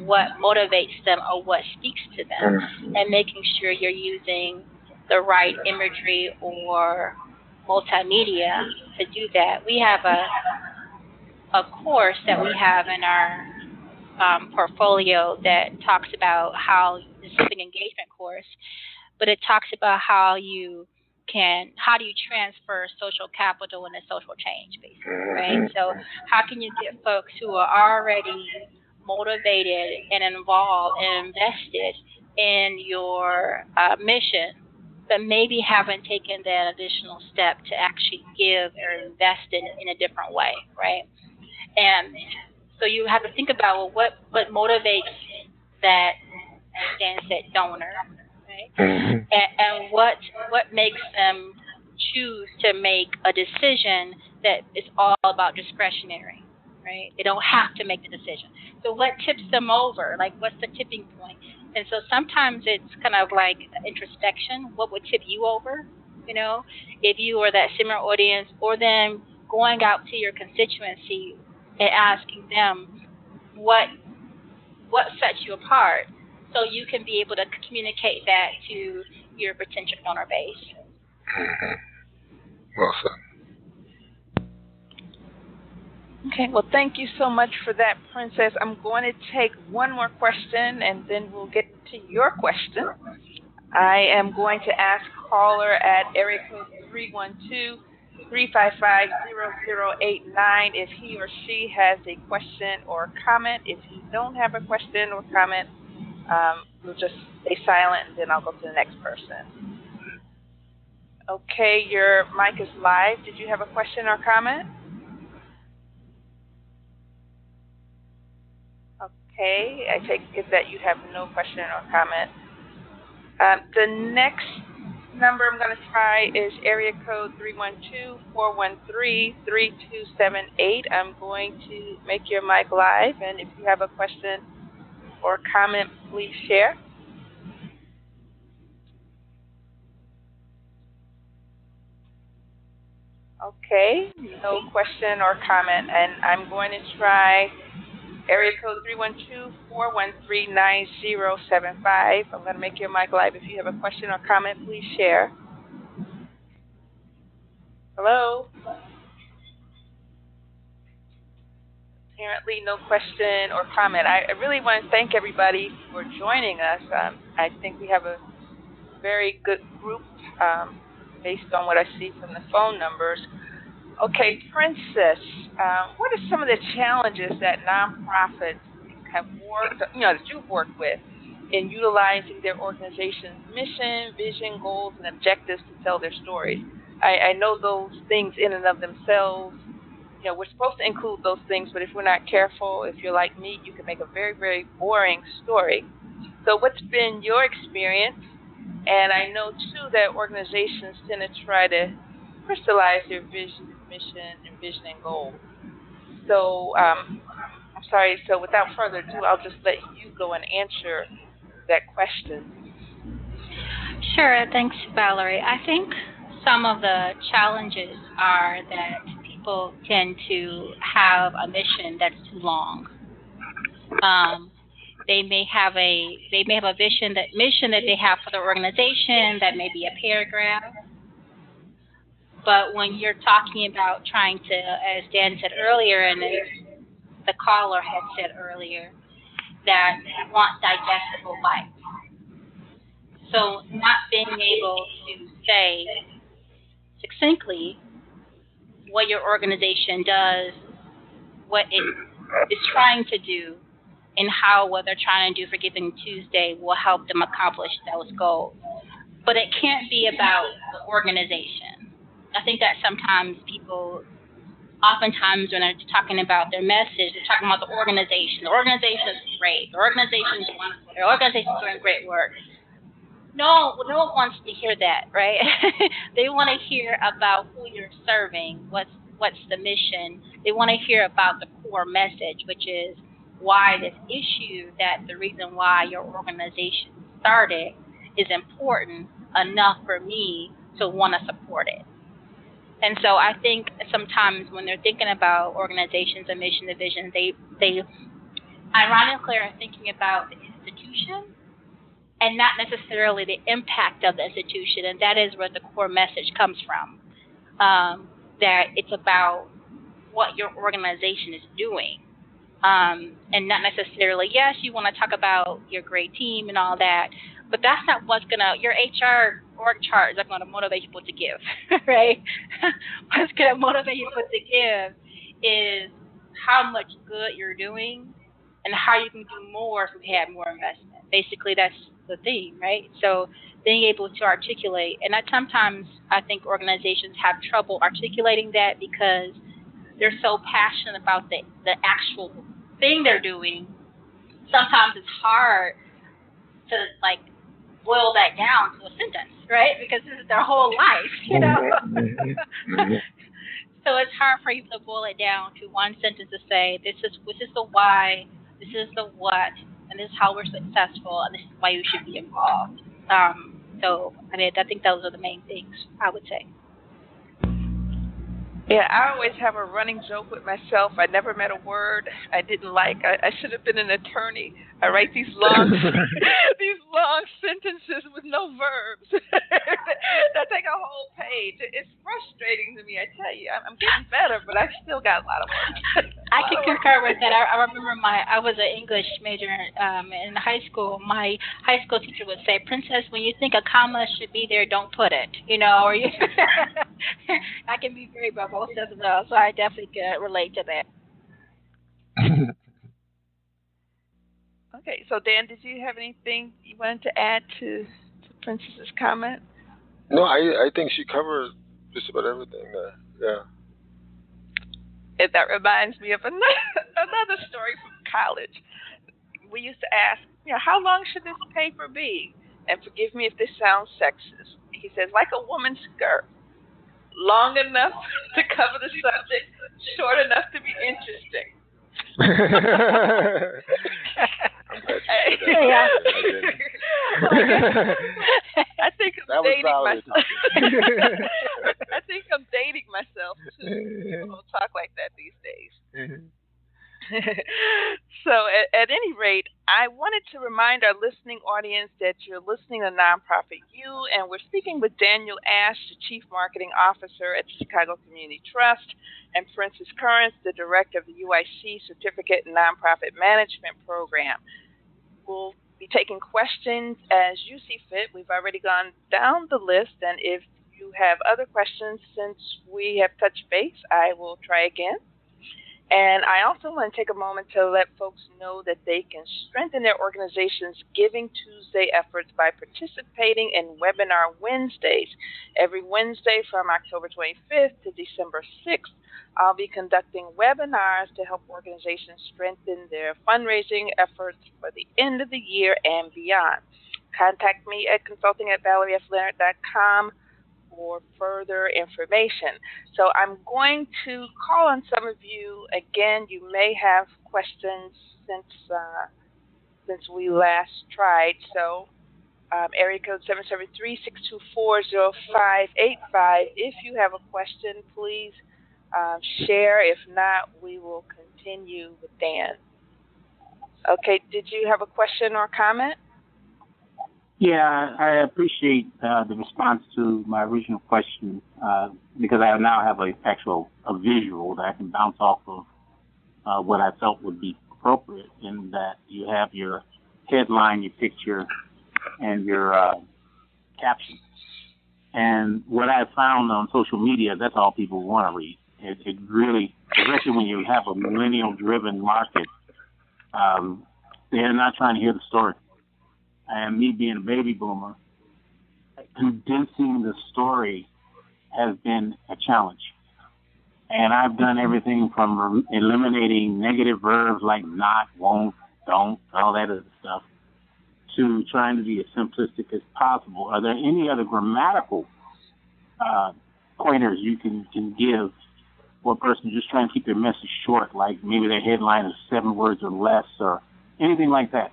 what motivates them or what speaks to them, and making sure you're using the right imagery or multimedia to do that. We have a course that we have in our portfolio that talks about how the civic engagement course, but it talks about how do you transfer social capital into social change, basically, right? So how can you get folks who are already motivated and involved and invested in your mission, but maybe haven't taken that additional step to actually give or invest in a different way, right? And so you have to think about, what motivates that, as Dan said, donor, right? And what makes them choose to make a decision that is all about discretionary, right? They don't have to make the decision. So what tips them over? Like, what's the tipping point? And so sometimes it's kind of like introspection. What would tip you over, if you are that similar audience, or then going out to your constituency and asking them what sets you apart, so you can be able to communicate that to your potential donor base. Well said. Okay, well, thank you so much for that, Princess. I'm going to take one more question, and then we'll get to your question. I am going to ask caller at area code 312-355-0089 if he or she has a question or comment. If you don't have a question or comment, we'll just stay silent, and then I'll go to the next person. Okay, your mic is live. Did you have a question or comment? Okay, I take it that you have no question or comment. The next number I'm going to try is area code 312-413-3278. I'm going to make your mic live, and if you have a question or comment, please share. Okay, no question or comment, and I'm going to try area code 312-413-9075. I'm going to make your mic live. If you have a question or comment, please share. Hello? Apparently no question or comment. I really want to thank everybody for joining us. I think we have a very good group based on what I see from the phone numbers. Okay, Princess, what are some of the challenges that nonprofits have worked, that you've worked with in utilizing their organization's mission, vision, goals, and objectives to tell their stories? I know those things in and of themselves, we're supposed to include those things, but if we're not careful, if you're like me, you can make a very, very boring story. So what's been your experience? And I know, too, that organizations tend to try to crystallize their vision, mission, and goals. So I'm sorry. So without further ado, I'll just let you go and answer that question. Sure. Thanks, Valerie. I think some of the challenges are that people tend to have a mission that's too long. They may have a mission that they have for the organization that may be a paragraph. But when you're talking about trying to, as Dan said earlier, and the caller had said earlier, that you want digestible bites. So not being able to say succinctly what your organization does, what it is trying to do, and how what they're trying to do for Giving Tuesday will help them accomplish those goals. But it can't be about the organization. I think that sometimes people, oftentimes when they're talking about their message, they're talking about the organization. The organization is great. The organization is wonderful. The organization is doing great work. No one wants to hear that, right? They want to hear about who you're serving, what's the mission. They want to hear about the core message, which is why this issue, that the reason why your organization started is important enough for me to want to support it. And so I think sometimes when they're thinking about organizations and mission and vision, they ironically are thinking about the institution and not necessarily the impact of the institution, and that is where the core message comes from, that it's about what your organization is doing, and not necessarily, yes, you want to talk about your great team and all that, but that's not what's going to, your HR org chart is not going to motivate people to give, right? What's going to motivate people to give is how much good you're doing and how you can do more if we had more investment. Basically, that's the thing, right? So being able to articulate, and sometimes I think organizations have trouble articulating that because they're so passionate about the actual thing they're doing. Sometimes it's hard to boil that down to a sentence, right? Because this is their whole life, So it's hard for you to boil it down to one sentence to say, this is the why, this is the what, and this is how we're successful, and this is why you should be involved. So I think those are the main things I would say. Yeah, I always have a running joke with myself. I never met a word I didn't like. I should have been an attorney. I write these long sentences with no verbs that take a whole page. It's frustrating to me, I tell you. I'm getting better, but I still got a lot of work. I can concur with that. I remember I was an English major in high school. My high school teacher would say, "Princess, when you think a comma should be there, don't put it." Or you. I can be very verbose as well, so I definitely can relate to that. Okay, so Dan, did you have anything you wanted to add to Princess's comment? No, I think she covered just about everything there. Yeah. And that reminds me of another story from college. We used to ask, how long should this paper be? And forgive me if this sounds sexist. He says, like a woman's skirt. Long enough to cover the subject, short enough to be interesting. I think I'm dating myself. I think I'm dating myself too. People don't talk like that these days. So at any rate, I wanted to remind our listening audience that you're listening to Nonprofit U, and we're speaking with Daniel Ash, the Chief Marketing Officer at the Chicago Community Trust, and Princess Currence, the Director of the UIC Certificate in Nonprofit Management Program. We'll be taking questions as you see fit. We've already gone down the list, and if you have other questions since we have touched base, I will try again. And I also want to take a moment to let folks know that they can strengthen their organization's Giving Tuesday efforts by participating in Webinar Wednesdays. Every Wednesday from October 25th to December 6th, I'll be conducting webinars to help organizations strengthen their fundraising efforts for the end of the year and beyond. Contact me at consulting@ValerieFLeonard.com for further information. So I'm going to call on some of you again. You may have questions since we last tried. So area code 773-624-0585. If you have a question, please share. If not, we will continue with Dan. Okay, did you have a question or comment? Yeah, I appreciate the response to my original question because I now have a visual that I can bounce off of what I felt would be appropriate, in that you have your headline, your picture, and your caption. And what I found on social media, that's all people want to read. It really, especially when you have a millennial-driven market, they're not trying to hear the story. And me being a baby boomer, condensing the story has been a challenge. And I've done everything from eliminating negative verbs like not, won't, don't, all that other stuff, to trying to be as simplistic as possible. Are there any other grammatical pointers you can give for a person just trying to keep their message short, like maybe their headline is 7 words or less, or anything like that?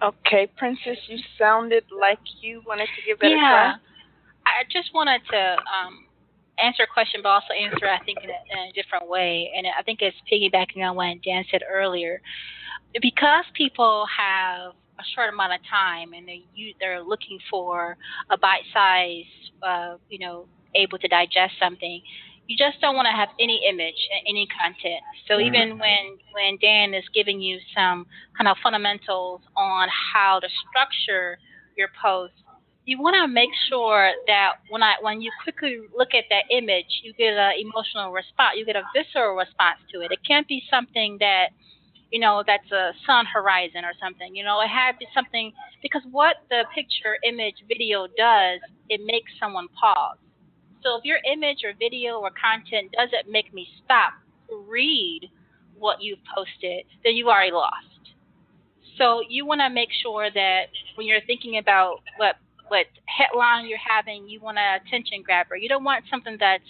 Okay, Princess, you sounded like you wanted to give that a try. Yeah, I just wanted to answer a question, but also answer, I think, in a different way. And I think it's piggybacking on what Dan said earlier. Because people have a short amount of time and they're looking for a bite-size, able to digest something, you just don't want to have any image and any content. So even when Dan is giving you some kind of fundamentals on how to structure your post, you want to make sure that when you quickly look at that image, you get an emotional response, you get a visceral response to it. It can't be something that, that's a sun horizon or something. It had to be something, because what the picture, image, video does, it makes someone pause. So if your image or video or content doesn't make me stop to read what you've posted, then you've already lost. So you want to make sure that when you're thinking about what headline you're having, you want an attention grabber. You don't want something that's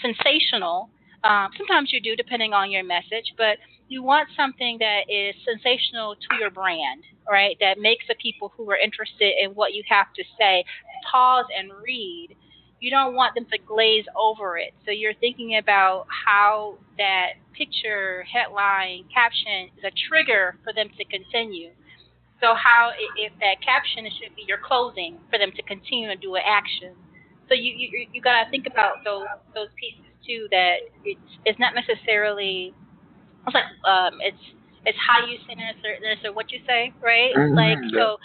sensational. Sometimes you do, depending on your message, but you want something that is sensational to your brand, right? That makes the people who are interested in what you have to say pause and read. You don't want them to glaze over it. So you're thinking about how that picture, headline, caption is a trigger for them to continue. So how, if that caption should be your closing for them to continue to do an action. So you got to think about those pieces too. That it's not necessarily, it's like it's how you say it or what you say, right? So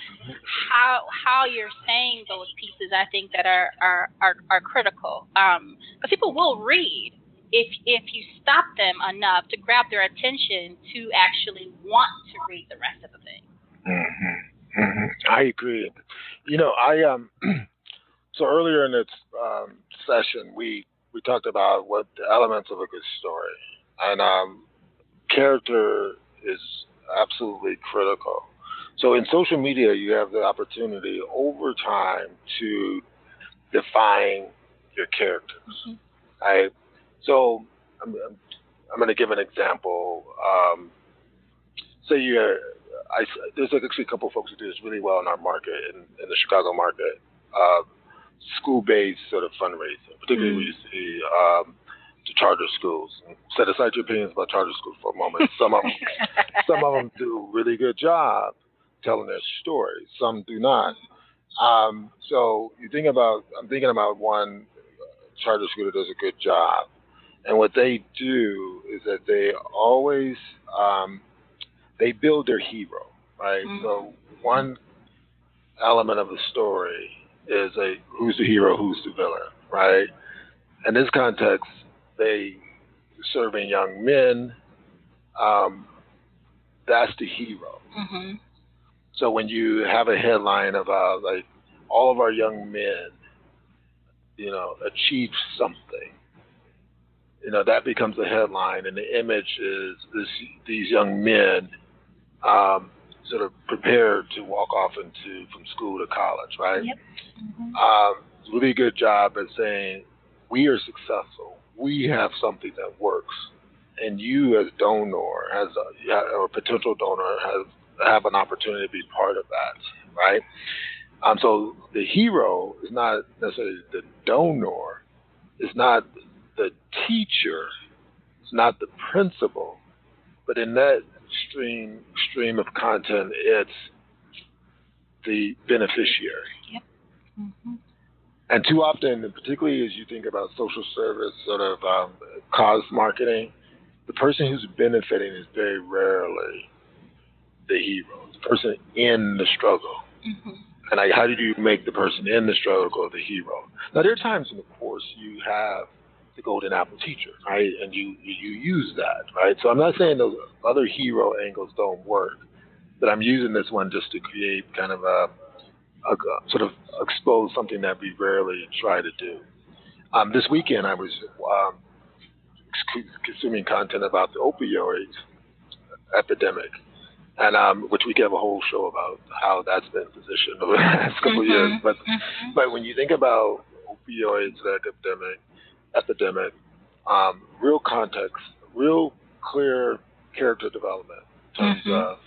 how you're saying those pieces, I think that are critical. Because people will read if you stop them enough to grab their attention to actually want to read the rest of the thing. I agree. So earlier in this session, we talked about what the elements of a good story, and character is absolutely critical. So in social media, you have the opportunity over time to define your characters. Right? So I'm going to give an example. Say there's actually a couple of folks who do this really well in our market, in the Chicago market, school-based sort of fundraising, particularly when you see to charter schools. Set aside your opinions about charter schools for a moment. Some of them do a really good job telling their story. Some do not. So I'm thinking about one charter school that does a good job. And what they do is that they always they build their hero, right? So one element of the story is who's the hero, who's the villain, right? In this context, they serving young men. That's the hero. So when you have a headline about like all of our young men, achieve something, that becomes a headline, and the image is these young men sort of prepared to walk off from school to college, right? Yep. Really good job at saying we are successful, we have something that works, and you as donor, as a potential donor, have an opportunity to be part of that, right? So the hero is not necessarily the donor, it's not the teacher, it's not the principal, but in that stream of content, it's the beneficiary. Yep. And too often, and particularly as you think about social service, sort of cause marketing, the person who's benefiting is very rarely the hero, the person in the struggle. And how did you make the person in the struggle the hero? Now, there are times in the course you have the golden apple teacher, right? And you use that, right? So I'm not saying those other hero angles don't work, but I'm using this one just to create kind of a sort of expose something that we rarely try to do. This weekend I was consuming content about the opioid epidemic, and which we could have a whole show about how that's been positioned over the last couple of years. But when you think about opioids epidemic, real context, real clear character development in terms of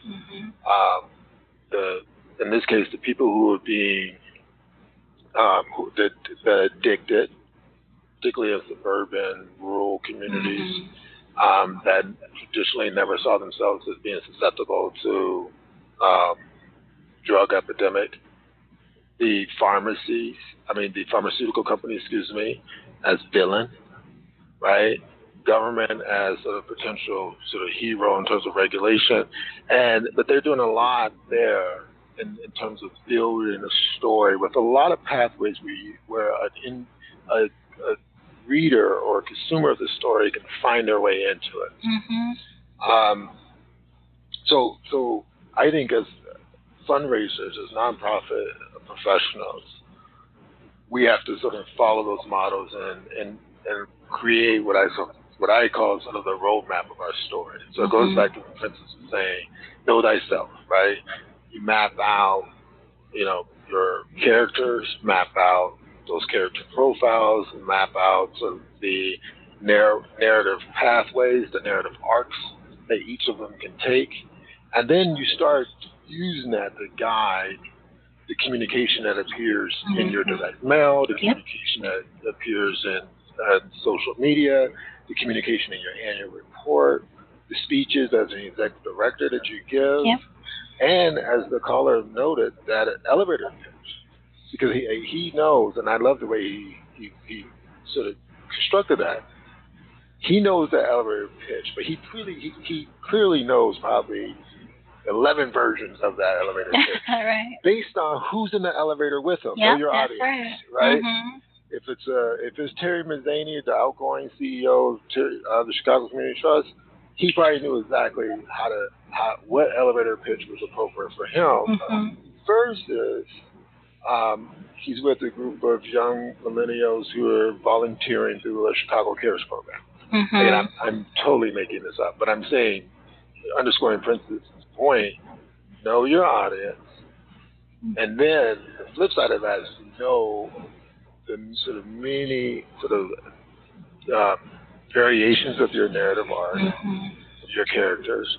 in this case, the people who are being the addicted, particularly in suburban, rural communities that traditionally never saw themselves as being susceptible to drug epidemic. The pharmaceutical companies, as villain, right? Government as a potential sort of hero in terms of regulation, but they're doing a lot there in terms of building a story with a lot of pathways where a reader or a consumer of the story can find their way into it. So I think as fundraisers, as nonprofit professionals, we have to sort of follow those models and create what I call sort of the roadmap of our story. So it goes back to what Princess was saying, know thyself, right? You map out, your characters, map out those character profiles, map out sort of the narrative pathways, the narrative arcs that each of them can take. And then you start using that to guide the communication that appears in your direct mail, the communication that appears in social media, the communication in your annual report, the speeches as an executive director that you give, and as the caller noted, that elevator pitch. Because he knows, and I love the way he sort of constructed that. He knows the elevator pitch, but he clearly knows probably 11 versions of that elevator pitch, right? Based on who's in the elevator with him, know your audience, right? If it's Terry Mazzani, the outgoing CEO of the Chicago Community Trust, he probably knew exactly what elevator pitch was appropriate for him. Versus, he's with a group of young millennials who are volunteering through a Chicago Cares program. And I'm totally making this up, but I'm saying, underscoring Princess's point, know your audience, and then the flip side of that is to know the sort of many sort of variations of your narrative arc, of your characters,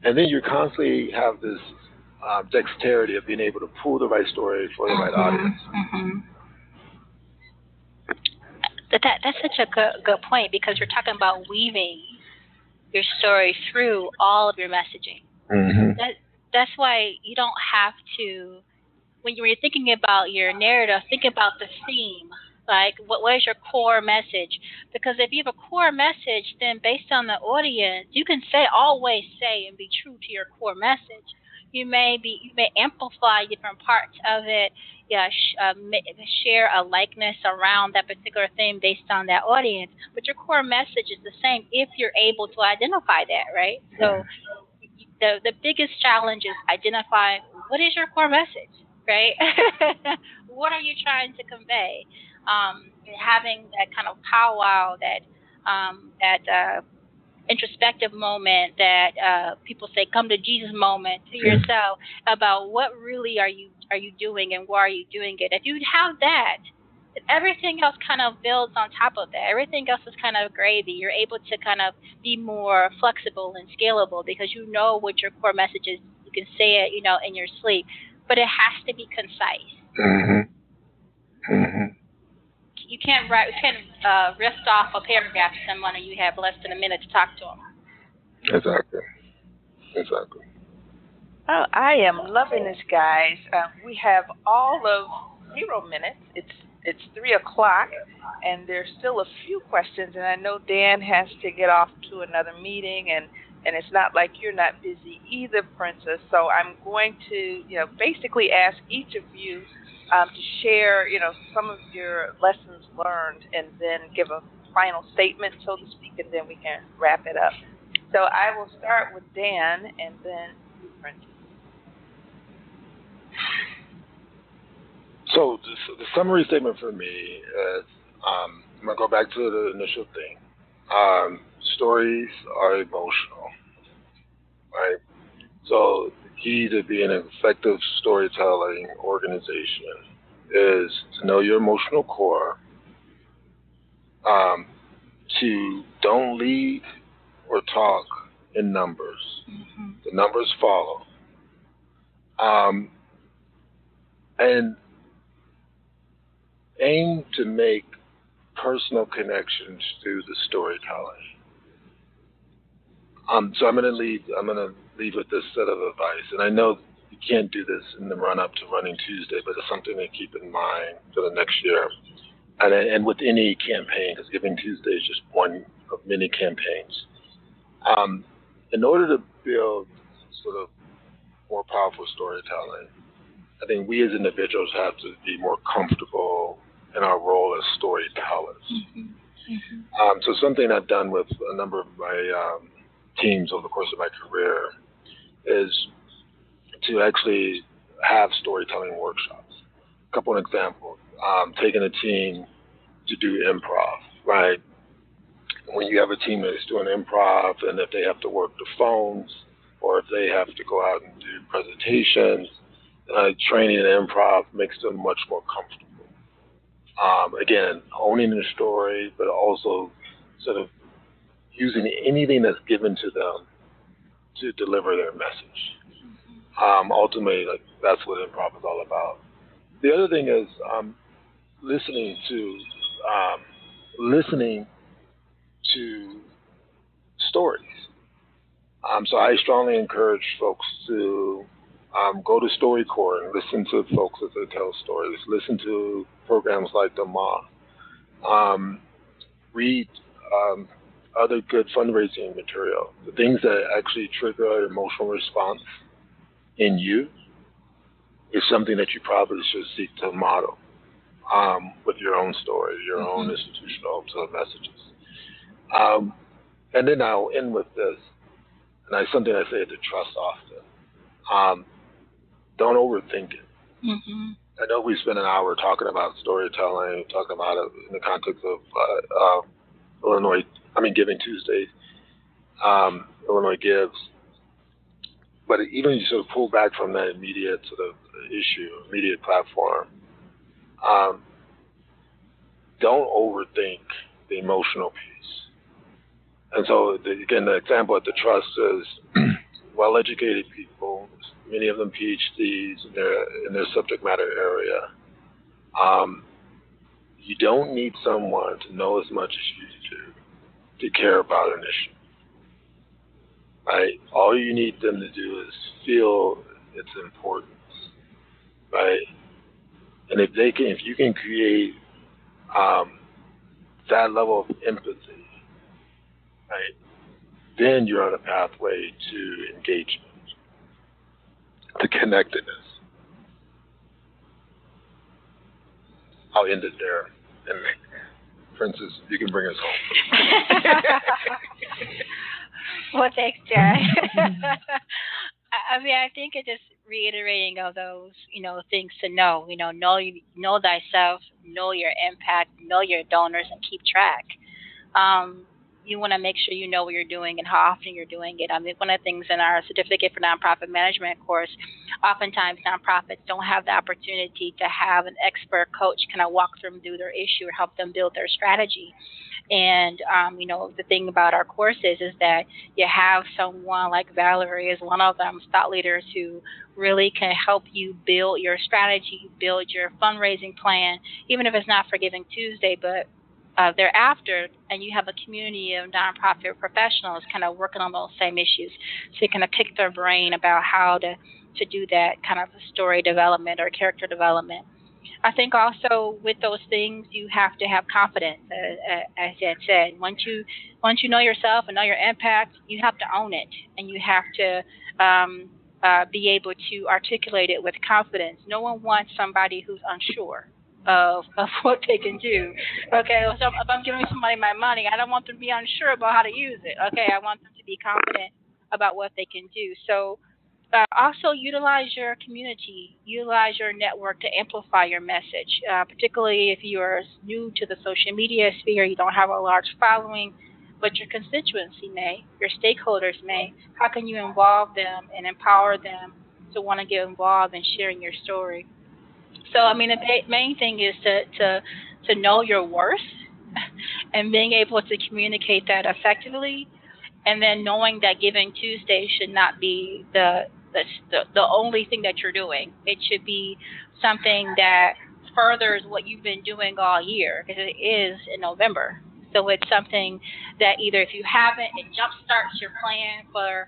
and then you constantly have this dexterity of being able to pull the right story for the right audience. That's such a good point, because you're talking about weaving your story through all of your messaging. That's why you don't have to, when you're thinking about your narrative, think about the theme Like, what is your core message? Because if you have a core message, then based on the audience, you can always say and be true to your core message. You may amplify different parts of it, share a likeness around that particular theme based on that audience, but your core message is the same if you're able to identify that, right? So the biggest challenge is identifying what is your core message, right? What are you trying to convey? Having that kind of powwow, that introspective moment, that people say come to Jesus moment to yourself about what really are you doing and why are you doing it. If you have that, everything else kind of builds on top of that. Everything else is kind of gravy. You're able to kind of be more flexible and scalable because you know what your core message is. You can say it, in your sleep, but it has to be concise. Mm-hmm. Mm-hmm. You can't riff off a paragraph to someone and you have less than a minute to talk to them. Exactly. Oh, I am loving this, guys. We have all of 0 minutes. It's 3:00, and there's still a few questions. And I know Dan has to get off to another meeting, and it's not like you're not busy either, Princess. So I'm going to, basically ask each of you to share, some of your lessons learned, and then give a final statement, so to speak, and then we can wrap it up. So I will start with Dan, and then you, Princess. So the summary statement for me is, I'm going to go back to the initial thing. Stories are emotional, right? So the key to being an effective storytelling organization is to know your emotional core, to don't lead or talk in numbers. Mm-hmm. The numbers follow. And aim to make personal connections through the storytelling. So I'm going to leave with this set of advice, and I know you can't do this in the run-up to Running Tuesday, but it's something to keep in mind for the next year, and with any campaign, because Giving Tuesday is just one of many campaigns. In order to build sort of more powerful storytelling, I think we as individuals have to be more comfortable in our role as storytellers. Mm-hmm. Mm-hmm. So something I've done with a number of my teams over the course of my career is to actually have storytelling workshops. A couple of examples. Taking a team to do improv, right? When you have a team that's doing improv, and if they have to work the phones, or if they have to go out and do presentations, training in improv makes them much more comfortable. Again, owning the story, but also sort of using anything that's given to them to deliver their message. Ultimately, that's what improv is all about. The other thing is listening to stories. So I strongly encourage folks to go to StoryCorps and listen to folks as they tell stories. Listen to programs like The Moth. Read other good fundraising material. The things that actually trigger an emotional response in you is something that you probably should seek to model with your own story, your own institutional sort of messages. And then I'll end with this, and it's something I say to trust often. Don't overthink it. Mm-hmm. I know we spent an hour talking about storytelling, talking about it in the context of Giving Tuesday, Illinois Gives. But even you sort of pull back from that immediate sort of issue, immediate platform, don't overthink the emotional piece. And so, again, the example at the Trust is well-educated people, many of them PhDs in their subject matter area. You don't need someone to know as much as you do to care about an issue. Right? All you need them to do is feel its importance. Right? And if you can create that level of empathy, right? Then you're on a pathway to engagement, to connectedness. I'll end it there. And Princess, you can bring us home. Well, thanks, Jack. I mean, I think it's just reiterating of those, things to know. Know thyself, know your impact, know your donors, and keep track. You want to make sure you know what you're doing and how often you're doing it. I mean, one of the things in our Certificate for Nonprofit Management course, oftentimes nonprofits don't have the opportunity to have an expert coach kind of walk them through their issue or help them build their strategy. And, the thing about our courses is that you have someone like Valerie is one of them, thought leaders who really can help you build your strategy, build your fundraising plan, even if it's not for Giving Tuesday, but thereafter, and you have a community of nonprofit professionals kind of working on those same issues. So you kind of pick their brain about how to do that kind of story development or character development. I think also with those things, you have to have confidence, as Ed said. Once you know yourself and know your impact, you have to own it, and you have to be able to articulate it with confidence. No one wants somebody who's unsure of what they can do. Okay, so if I'm giving somebody my money, I don't want them to be unsure about how to use it. Okay, I want them to be confident about what they can do. So also utilize your community, utilize your network to amplify your message, particularly if you are new to the social media sphere, you don't have a large following, but your constituency may, your stakeholders may. How can you involve them and empower them to want to get involved in sharing your story? So, I mean, the main thing is to know your worth and being able to communicate that effectively, and then knowing that Giving Tuesday should not be the only thing that you're doing. It should be something that furthers what you've been doing all year, because it is in November. So it's something that either if you haven't, it jumpstarts your plan for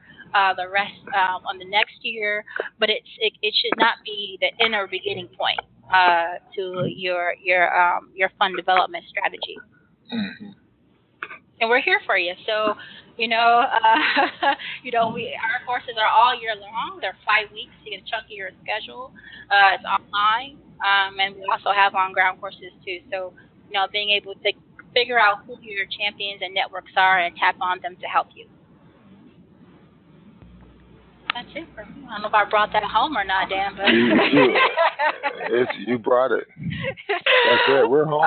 the rest on the next year, but it should not be the end or beginning point to your fund development strategy. Mm-hmm. And we're here for you. So, our courses are all year long. They're 5 weeks. You get a chunk of your schedule. It's online, and we also have on-ground courses too. So, being able to figure out who your champions and networks are and tap on them to help you. That's it for me. I don't know if I brought that home or not, Dan, but you brought it. That's it. We're home.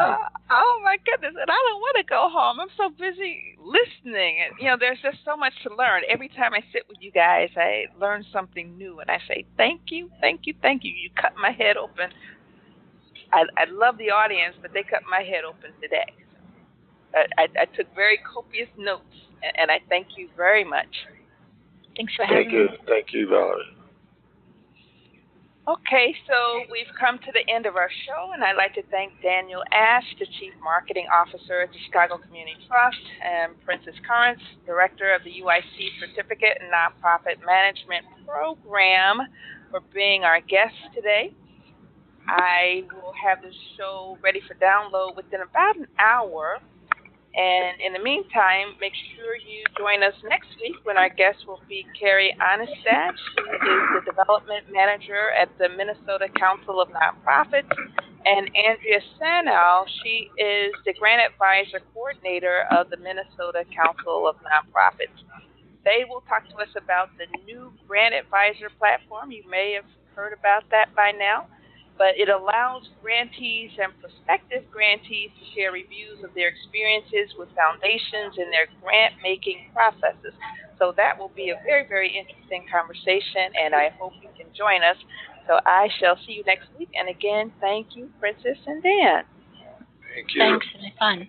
Oh my goodness! And I don't want to go home. I'm so busy listening, and there's just so much to learn. Every time I sit with you guys, I learn something new, and I say thank you, thank you, thank you. You cut my head open. I love the audience, but they cut my head open today. I took very copious notes, and I thank you very much. Thanks for having me. Thank you, Valerie. Okay, so we've come to the end of our show, and I'd like to thank Daniel Ash, the Chief Marketing Officer at the Chicago Community Trust, and Princess Currence, Director of the UIC Certificate in Nonprofit Management Program, for being our guests today. I will have this show ready for download within about an hour. And in the meantime, make sure you join us next week when our guest will be Carrie Onestad. She is the Development Manager at the Minnesota Council of Nonprofits. And Andrea Sanal, she is the Grant Advisor Coordinator of the Minnesota Council of Nonprofits. They will talk to us about the new Grant Advisor platform. You may have heard about that by now. But it allows grantees and prospective grantees to share reviews of their experiences with foundations in their grant-making processes. So that will be a very, very interesting conversation, and I hope you can join us. So I shall see you next week. And again, thank you, Princess and Dan. Thank you. Thanks. It was fun.